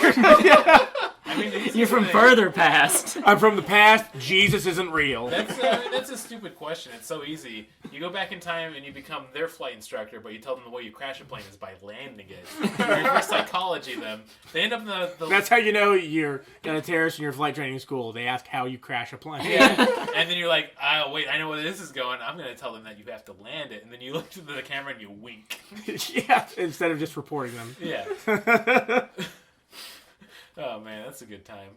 Speaker 1: I mean,
Speaker 5: you're from further past.
Speaker 3: I'm from the past. Jesus isn't real.
Speaker 1: That's a stupid question. It's so easy. You go back in time and you become their flight instructor, but you tell them the way you crash a plane is by landing it. You reverse psychology them. They end up in the...
Speaker 3: That's how you know you're got a terrorist in your flight training school. They ask how you crash a plane.
Speaker 1: Yeah. And then you're like, oh, wait, I know where this is going. I'm going to tell them that you have to land it. And then you look to the camera and you wink.
Speaker 3: Yeah, instead of just reporting them.
Speaker 1: Yeah. Oh man, that's a good time.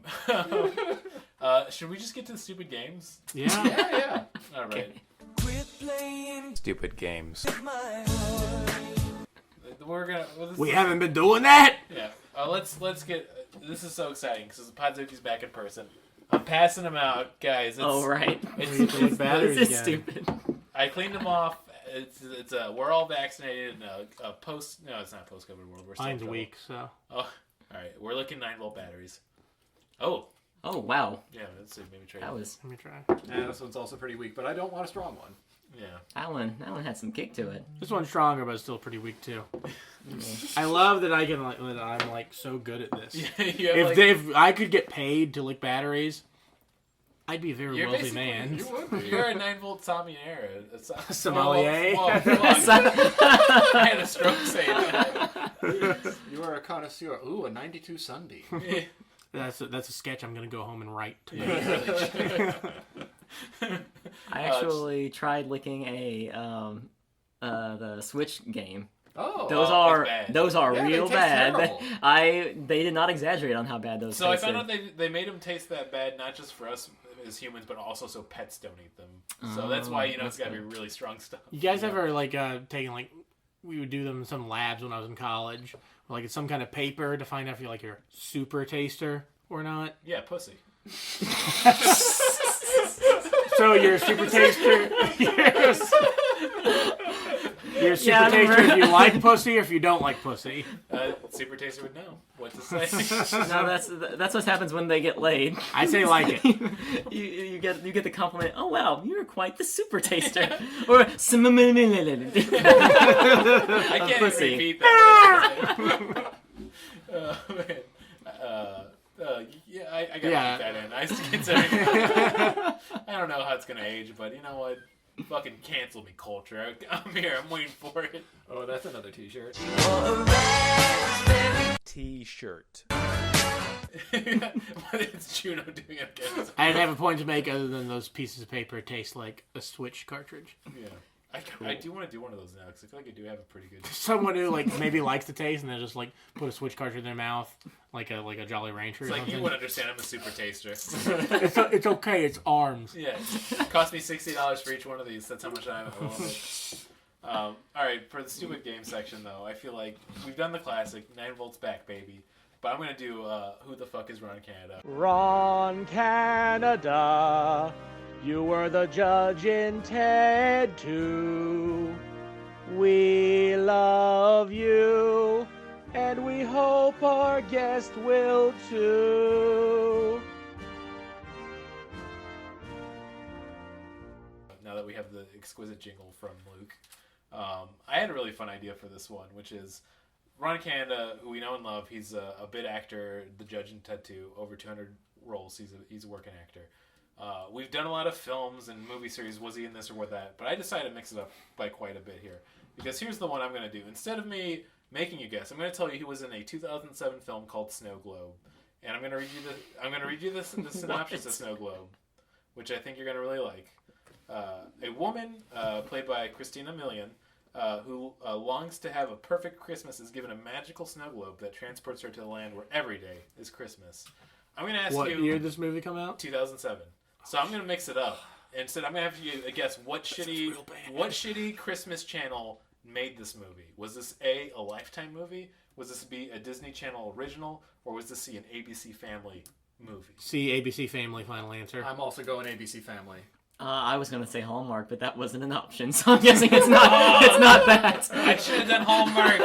Speaker 1: Should we just get to the stupid games?
Speaker 3: Yeah.
Speaker 4: Yeah.
Speaker 1: All right.
Speaker 9: Quit playing stupid games.
Speaker 3: We haven't been doing that.
Speaker 1: Yeah. Let's get. This is so exciting because Podzooky's back in person. I'm passing them out, guys.
Speaker 5: Right.
Speaker 3: It's
Speaker 5: stupid.
Speaker 1: I cleaned them off. We're all vaccinated. Post. No, it's not post-COVID world. We're still
Speaker 3: mine's weak, so.
Speaker 1: Oh. All right, we're looking 9-volt batteries. Oh,
Speaker 5: wow.
Speaker 1: Yeah, let's see. Maybe try.
Speaker 3: Let me try.
Speaker 4: Yeah, this one's also pretty weak, but I don't want a strong one.
Speaker 1: Yeah.
Speaker 5: That one had some kick to it.
Speaker 3: This one's stronger, but it's still pretty weak too. I love that I'm like so good at this.
Speaker 1: Yeah,
Speaker 3: if I could get paid to lick battery, I'd be a very wealthy man.
Speaker 1: You would be. You're a 9-volt sommelier.
Speaker 3: Sommelier.
Speaker 1: I had a stroke saying that.
Speaker 4: You are a connoisseur. Ooh, a 92 Sunbeam.
Speaker 3: That's a sketch I'm gonna go home and write tonight.
Speaker 5: I actually tried licking the Switch game.
Speaker 4: Oh,
Speaker 5: those are real bad.
Speaker 4: Terrible.
Speaker 5: They did not exaggerate on how bad those.
Speaker 1: So tasted. I found out they made them taste that bad, not just for us as humans, but also so pets don't eat them. So that's why it's got to be really strong stuff.
Speaker 3: You guys ever taken we would do them in some labs when I was in college, or it's some kind of paper to find out if you're you're a super taster or not?
Speaker 1: Yeah, pussy.
Speaker 3: So you're a super taster. Yes. You're a super
Speaker 5: Yeah, I
Speaker 3: taster
Speaker 5: remember.
Speaker 3: if you like pussy or if you don't like pussy.
Speaker 1: Super Taster would know what to say.
Speaker 5: No, that's what happens when they get laid.
Speaker 3: I say like it.
Speaker 5: you get the compliment. Oh wow, you're quite the super taster. Or
Speaker 1: I can't even
Speaker 5: pussy.
Speaker 1: repeat that. Man. Yeah, I gotta
Speaker 3: Yeah.
Speaker 1: keep that in. I don't know how it's gonna age, but you know what? Fucking cancel me, culture. I'm here. I'm waiting for it.
Speaker 4: Oh, that's another T-shirt.
Speaker 9: T-shirt.
Speaker 1: But it's Juno doing it again.
Speaker 3: I didn't have a point to make other than those pieces of paper taste like a Switch cartridge.
Speaker 1: Yeah. I do want to do one of those now because I feel like I do have a pretty good.
Speaker 3: Someone who like maybe likes the taste and then just like put a Switch cartridge in their mouth like a Jolly Rancher.
Speaker 1: It's
Speaker 3: or
Speaker 1: like
Speaker 3: something.
Speaker 1: you would understand. I'm a super taster.
Speaker 3: It's okay. It's arms.
Speaker 1: Yeah, it cost me $60 for each one of these. That's how much I love it. All right, for the stupid game section though, I feel like we've done the classic 9 volts back, baby. But I'm gonna do who the fuck is Ron Canada?
Speaker 8: Ron Canada, you were the judge in Ted 2. We love you, and we hope our guest will too.
Speaker 1: Now that we have the exquisite jingle from Luke, I had a really fun idea for this one, which is Ron Canada, who we know and love. He's a bit actor, the judge in Ted 2, over 200 roles. He's a working actor. We've done a lot of films and movie series. Was he in this or was that? But I decided to mix it up by quite a bit here. Because here's the one I'm going to do. Instead of me making you guess, I'm going to tell you he was in a 2007 film called Snow Globe. And I'm going to read you the synopsis of Snow Globe, which I think you're going to really like. A woman, played by Christina Milian, who longs to have a perfect Christmas, is given a magical snow globe that transports her to the land where every day is Christmas. I'm going to ask
Speaker 3: What
Speaker 1: you...
Speaker 3: year did this movie come out?
Speaker 1: 2007. So I'm going to mix it up. Instead, I'm going to have you guess what shitty Christmas channel made this movie. Was this A, a Lifetime movie? Was this B, a Disney Channel original? Or was this C, an ABC Family movie?
Speaker 3: C, ABC Family, final answer.
Speaker 4: I'm also going ABC Family.
Speaker 5: I was gonna say Hallmark, but that wasn't an option, so I'm guessing it's not. It's not that.
Speaker 1: I should have done Hallmark.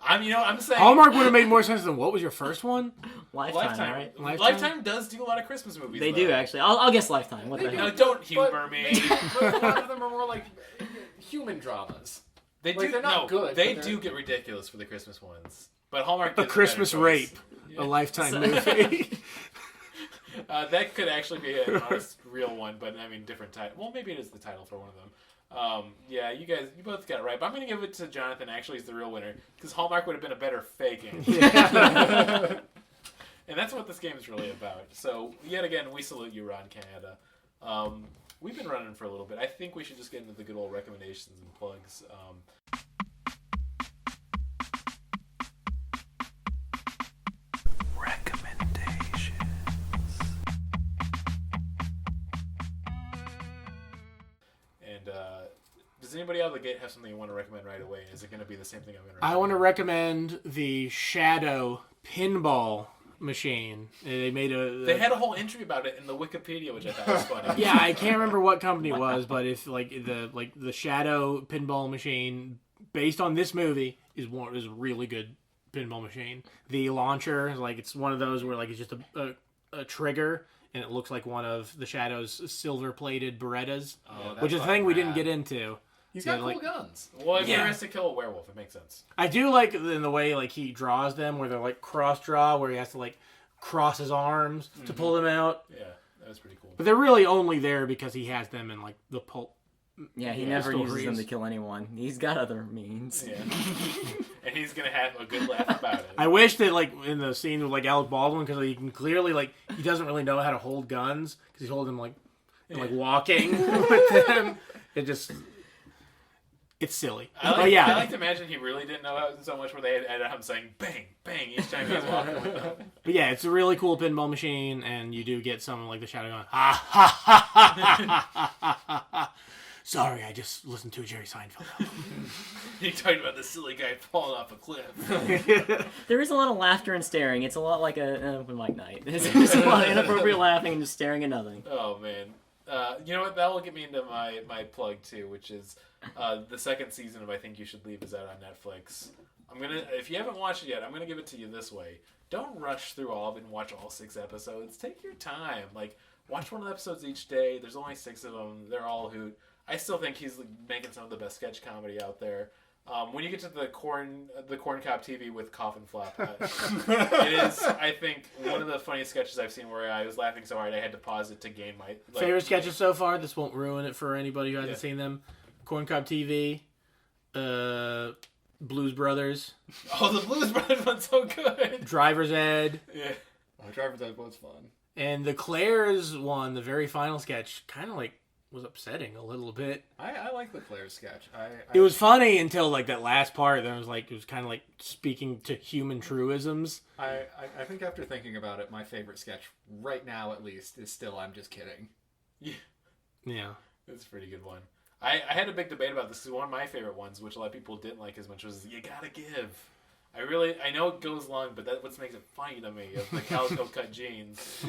Speaker 1: I'm saying
Speaker 3: Hallmark would have made more sense than what was your first one?
Speaker 5: Lifetime, right?
Speaker 1: Lifetime does do a lot of Christmas movies.
Speaker 5: They
Speaker 1: though.
Speaker 5: do actually. I'll guess Lifetime. What the
Speaker 1: No,
Speaker 5: hell?
Speaker 1: don't humor me.
Speaker 4: But a lot of them are more like human dramas.
Speaker 1: They
Speaker 4: Like,
Speaker 1: do.
Speaker 4: they're not
Speaker 1: no,
Speaker 4: good,
Speaker 1: They
Speaker 4: but
Speaker 1: do
Speaker 4: they're-
Speaker 1: get ridiculous for the Christmas ones. But Hallmark
Speaker 3: A
Speaker 1: gives
Speaker 3: Christmas
Speaker 1: better choice.
Speaker 3: Rape, a Lifetime movie.
Speaker 1: That could actually be an honest, real one, but I mean, different title. Well, maybe it is the title for one of them. Yeah, you both got it right. But I'm going to give it to Jonathan. Actually, he's the real winner because Hallmark would have been a better faking. And that's what this game is really about. So, yet again, we salute you, Ron Canada. We've been running for a little bit. I think we should just get into the good old recommendations and plugs. And does anybody out of the gate have something you want to recommend right away? Is it going to be the same thing I'm going to recommend?
Speaker 3: I want to recommend the Shadow pinball machine. They made
Speaker 1: They had a whole entry about it in the Wikipedia, which I thought was funny.
Speaker 3: Yeah, I can't remember what company it was, but if the Shadow pinball machine based on this movie is a really good pinball machine. The launcher, it's one of those where it's just a trigger. And it looks like one of the Shadow's silver-plated Berettas, which is a thing we didn't get into.
Speaker 4: He's got cool guns.
Speaker 1: Well, if he has to kill a werewolf, it makes sense.
Speaker 3: I do like in the way he draws them, where they're cross-draw, where he has to cross his arms to pull them out.
Speaker 1: Yeah, that was pretty cool.
Speaker 3: But they're really only there because he has them in the pulp.
Speaker 5: Yeah, he never uses them to kill anyone. He's got other means.
Speaker 1: Yeah. And he's going to have a good laugh about it.
Speaker 3: I wish that, in the scene with, Alec Baldwin, because you can clearly, he doesn't really know how to hold guns, because he's holding them, walking with them. It's silly.
Speaker 1: I
Speaker 3: But
Speaker 1: like to imagine he really didn't know how so much where they had him saying bang, bang each time he was walking with them.
Speaker 3: But yeah, it's a really cool pinball machine, and you do get someone like the Shadow going, ha ha ha ha ha ha ha. Sorry, I just listened to a Jerry Seinfeld album.
Speaker 1: He talked about the silly guy falling off a cliff.
Speaker 5: There is a lot of laughter and staring. It's a lot like an open mic night. There's a lot of inappropriate laughing and just staring at nothing.
Speaker 1: Oh, man. You know what? That will get me into my plug too, which is the second season of I Think You Should Leave is out on Netflix. If you haven't watched it yet, I'm gonna give it to you this way. Don't rush through all of it and watch all 6 episodes. Take your time. Like, watch one of the episodes each day. There's only 6 of them. They're all a hoot. I still think he's making some of the best sketch comedy out there. When you get to the corn cob TV with coffin flop, it is, I think, one of the funniest sketches I've seen where I was laughing so hard I had to pause it to gain my
Speaker 3: favorite sketches so far. This won't ruin it for anybody who hasn't seen them. Corn cob TV, Blues Brothers.
Speaker 1: Oh, the Blues Brothers one's so good.
Speaker 3: Driver's Ed.
Speaker 1: Yeah,
Speaker 4: Driver's Ed was fun.
Speaker 3: And the Claire's one, the very final sketch, kind of was upsetting a little bit.
Speaker 4: I like the Claire sketch.
Speaker 3: It was funny until that last part. Then it was kind of speaking to human truisms.
Speaker 4: I think after thinking about it, my favorite sketch right now, at least, is still "I'm Just Kidding."
Speaker 3: Yeah,
Speaker 1: it's a pretty good one. I had a big debate about this. This is one of my favorite ones, which a lot of people didn't like as much. Was "You Gotta Give." I know it goes long, but that's what makes it funny to me. Of the calico cut jeans.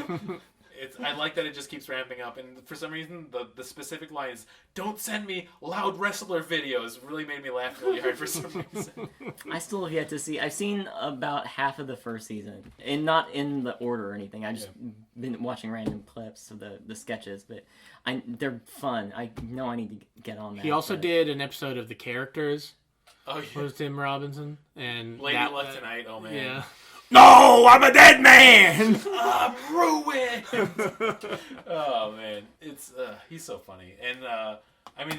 Speaker 1: I like that it just keeps ramping up, and for some reason, the specific line is, "Don't send me loud wrestler videos." Really made me laugh really hard for some reason.
Speaker 5: I still have yet to see. I've seen about half of the first season, and not in the order or anything. I just been watching random clips of the sketches, but they're fun. I know I need to get on that.
Speaker 3: He also did an episode of The Characters.
Speaker 1: Oh yeah,
Speaker 3: was Tim Robinson and
Speaker 1: Lady Luck Tonight. Oh man.
Speaker 3: Yeah. No, I'm a dead man.
Speaker 1: I'm ruined. Oh man, he's so funny, and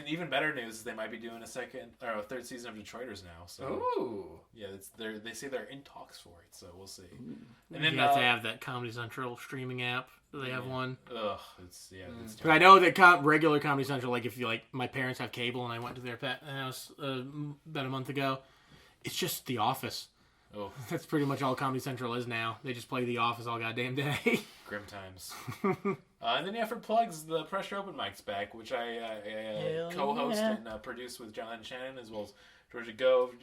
Speaker 1: even better news is they might be doing a third season of Detroiters now. So yeah, they say they're in talks for it, so we'll see. And then
Speaker 3: you have to have that Comedy Central streaming app. They have one.
Speaker 1: Ugh, it's
Speaker 3: I know that regular Comedy Central, if you my parents have cable, and I went to their house about a month ago. It's just The Office.
Speaker 1: Oh,
Speaker 3: that's pretty much all Comedy Central is now. They just play The Office all goddamn day.
Speaker 1: Grim times. And then for plugs, the Pressure Open Mic's back, which I co-host and produce with Jonathan Shannon, as well as Georgia Gove,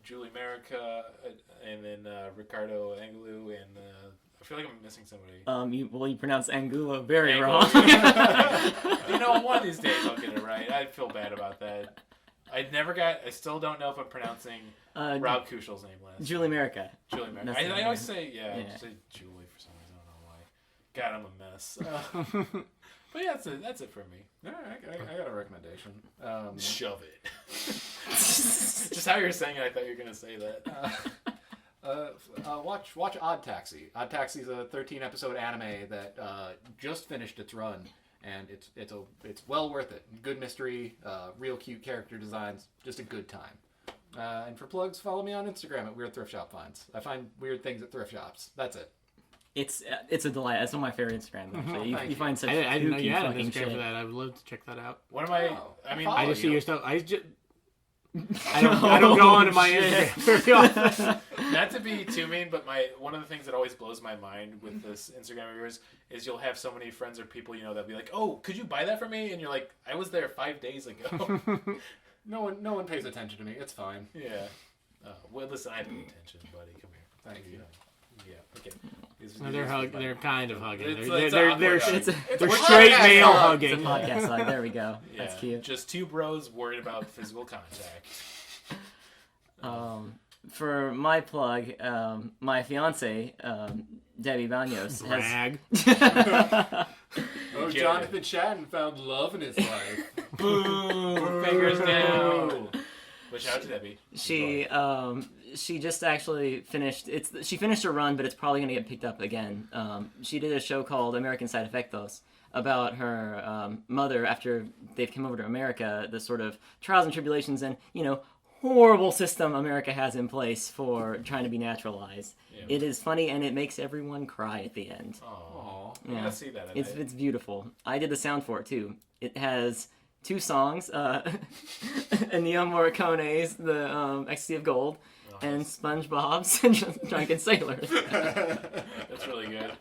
Speaker 1: Julie Merica, and then Ricardo Angelou, and I feel like I'm missing somebody.
Speaker 5: You pronounce Angulo very
Speaker 1: Angulo.
Speaker 5: wrong.
Speaker 1: One of these days I'll get it right. I feel bad about that. I still don't know if I'm pronouncing Rob Kushel's name last.
Speaker 5: Julie Merica.
Speaker 1: Julie Merica. I always say, I say Julie for some reason. I don't know why. God, I'm a mess. But yeah, that's it for me.
Speaker 4: All right, I got a recommendation.
Speaker 1: Shove it. Just how you're saying it, I thought you were going to say that.
Speaker 4: Watch Odd Taxi. Odd Taxi is a 13-episode anime that just finished its run. And it's well worth it. Good mystery, real cute character designs, just a good time. And for plugs, follow me on Instagram at Weird Thrift Shop Finds. I find weird things at thrift shops. That's it.
Speaker 5: It's a delight. That's one of my favorite Instagrams. Actually, you find such.
Speaker 3: I didn't know you had an
Speaker 5: fucking
Speaker 3: Instagram
Speaker 5: shit.
Speaker 3: for that. I would love to check that out.
Speaker 1: One of my,
Speaker 3: I just see your stuff. I don't go onto my Instagram very often.
Speaker 1: Not to be too mean, but one of the things that always blows my mind with this Instagram of yours is you'll have so many friends or people that'll be like, "Oh, could you buy that for me?" And you're like, "I was there 5 days ago."
Speaker 4: No one pays attention to me. It's fine.
Speaker 1: Yeah. Well, listen, I pay attention, buddy. Come here.
Speaker 4: Thank you.
Speaker 1: Yeah. Okay.
Speaker 3: They're kind of hugging.
Speaker 1: It's
Speaker 3: They're
Speaker 1: a
Speaker 3: straight male hugging.
Speaker 5: It's a podcast hug. There we go.
Speaker 1: Yeah,
Speaker 5: that's cute.
Speaker 1: Just two bros worried about physical contact.
Speaker 5: For my plug, my fiance, Debbie Banos,
Speaker 3: has...
Speaker 4: Jonathan Shannon found love in his life.
Speaker 1: Boo! Fingers down. But shout out to Debbie.
Speaker 5: She just actually finished. She finished her run, but it's probably gonna get picked up again. She did a show called American Side Effectos about her mother after they've come over to America. The sort of trials and tribulations and horrible system America has in place for trying to be naturalized. Yeah. It is funny and it makes everyone cry at the end.
Speaker 1: Aww. Yeah, I see that.
Speaker 5: It's beautiful. I did the sound for it too. It has 2 songs, Ennio Morricone's The Ecstasy of Gold, and SpongeBob's Drunken Sailors.
Speaker 1: That's really good.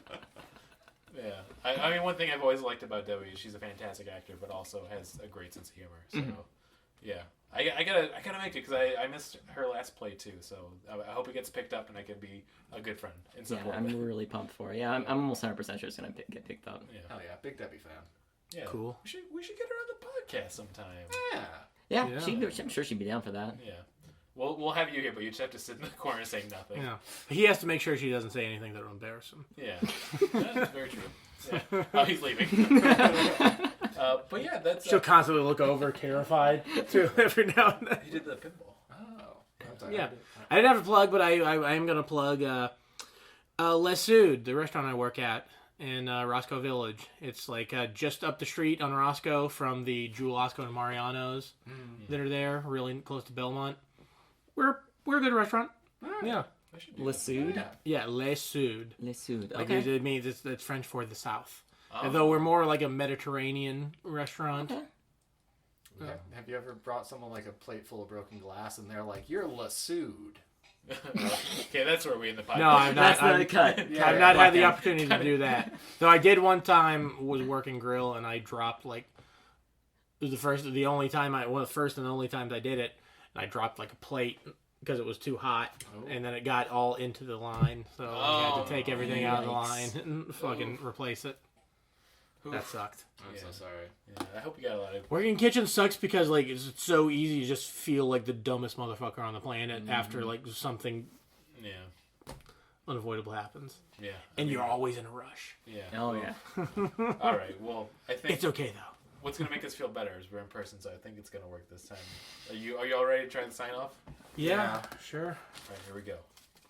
Speaker 1: Yeah. I mean, one thing I've always liked about Debbie is she's a fantastic actor, but also has a great sense of humor. So, yeah. I gotta make it because I missed her last play too. So I hope it gets picked up and I can be a good friend and support.
Speaker 5: Yeah, I'm really pumped for it. Yeah, I'm almost 100% sure it's gonna get picked up.
Speaker 1: Yeah.
Speaker 4: Hell yeah, big Debbie fan.
Speaker 1: Yeah.
Speaker 3: Cool.
Speaker 1: We should get her on the podcast sometime.
Speaker 4: Yeah.
Speaker 5: Yeah, I'm sure she'd be down for that.
Speaker 1: Yeah. We'll have you here, but you just have to sit in the corner saying nothing.
Speaker 3: Yeah. He has to make sure she doesn't say anything that will embarrass him.
Speaker 1: Yeah. That's very true. Yeah. Oh, he's leaving. But yeah, that's...
Speaker 3: She'll constantly look over, terrified, too, every now and then.
Speaker 1: He did the pinball.
Speaker 4: Oh.
Speaker 3: Yeah. I didn't have a plug, but I am going to plug Les Sud, the restaurant I work at in Roscoe Village. It's like just up the street on Roscoe from the Jewel Osco and Mariano's that are there, really close to Belmont. We're a good restaurant. Yeah.
Speaker 5: Le Sud?
Speaker 3: Yeah, Les Sud.
Speaker 5: Le Sud.
Speaker 3: Like
Speaker 5: Okay.
Speaker 3: it means it's French for the South.
Speaker 1: Oh.
Speaker 3: Although we're more like a Mediterranean restaurant.
Speaker 5: Okay.
Speaker 4: Have you ever brought someone like a plate full of broken glass and they're like, "You're lassoed"?
Speaker 1: Okay, that's where we in the podcast.
Speaker 3: No, I've not.
Speaker 5: That's the cut.
Speaker 3: I've not had the opportunity to do that. Though I did one time, was working grill, and I dropped like it was the first and the only time times I did it, and I dropped like a plate because it was too hot, and then it got all into the line, so I had to take everything out of the line and fucking replace it. That sucked.
Speaker 4: I'm so sorry.
Speaker 1: Yeah, I hope you got a lot of...
Speaker 3: Working in kitchen sucks because like it's so easy to just feel like the dumbest motherfucker on the planet after like something unavoidable happens.
Speaker 1: Yeah.
Speaker 3: And you're always in a rush.
Speaker 1: Yeah.
Speaker 5: Oh, yeah.
Speaker 1: All right, well, I think...
Speaker 3: It's okay, though.
Speaker 1: What's going to make us feel better is we're in person, so I think it's going to work this time. Are you all ready to try the sign off?
Speaker 3: Yeah, sure.
Speaker 1: All right, here we go.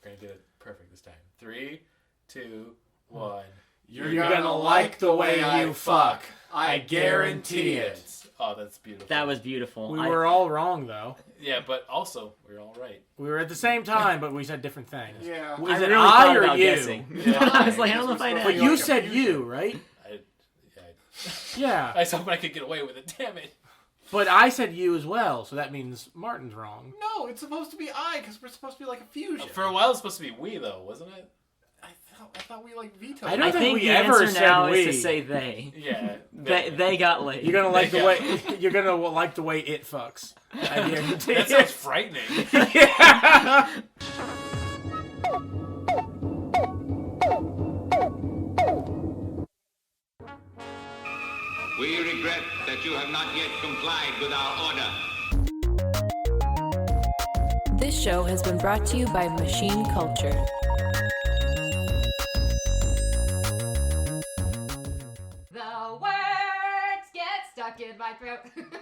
Speaker 1: We're going to get it perfect this time. 3, 2, 1...
Speaker 4: You're gonna like the way you fuck. I guarantee it.
Speaker 1: Oh, that's beautiful.
Speaker 5: That was beautiful.
Speaker 3: We were all wrong, though.
Speaker 1: Yeah, but also, we're all right.
Speaker 3: We were at the same time, but we said different things.
Speaker 4: Yeah.
Speaker 3: Was
Speaker 5: I
Speaker 3: it
Speaker 5: really
Speaker 3: I
Speaker 5: thought
Speaker 3: or
Speaker 5: about
Speaker 3: you?
Speaker 5: guessing.
Speaker 1: Yeah.
Speaker 5: I was like, I don't know if I know.
Speaker 3: But you said you, right? Yeah.
Speaker 1: I was hoping I could get away with it, damn it.
Speaker 3: But I said you as well, so that means Martin's wrong.
Speaker 4: No, it's supposed to be I, because we're supposed to be like a fusion.
Speaker 1: For a while, it was supposed to be we, though, wasn't it?
Speaker 4: I thought we like vetoed.
Speaker 3: I don't
Speaker 5: I think
Speaker 3: we
Speaker 5: the
Speaker 3: ever
Speaker 5: answer
Speaker 3: said
Speaker 5: now
Speaker 3: we.
Speaker 5: is to say they.
Speaker 1: Yeah.
Speaker 5: They got laid.
Speaker 3: You're gonna like the way you're gonna like the way it fucks. I guarantee
Speaker 1: That
Speaker 3: it.
Speaker 1: sounds frightening.
Speaker 3: Yeah.
Speaker 10: We regret that you have not yet complied with our order.
Speaker 11: This show has been brought to you by Machine Culture.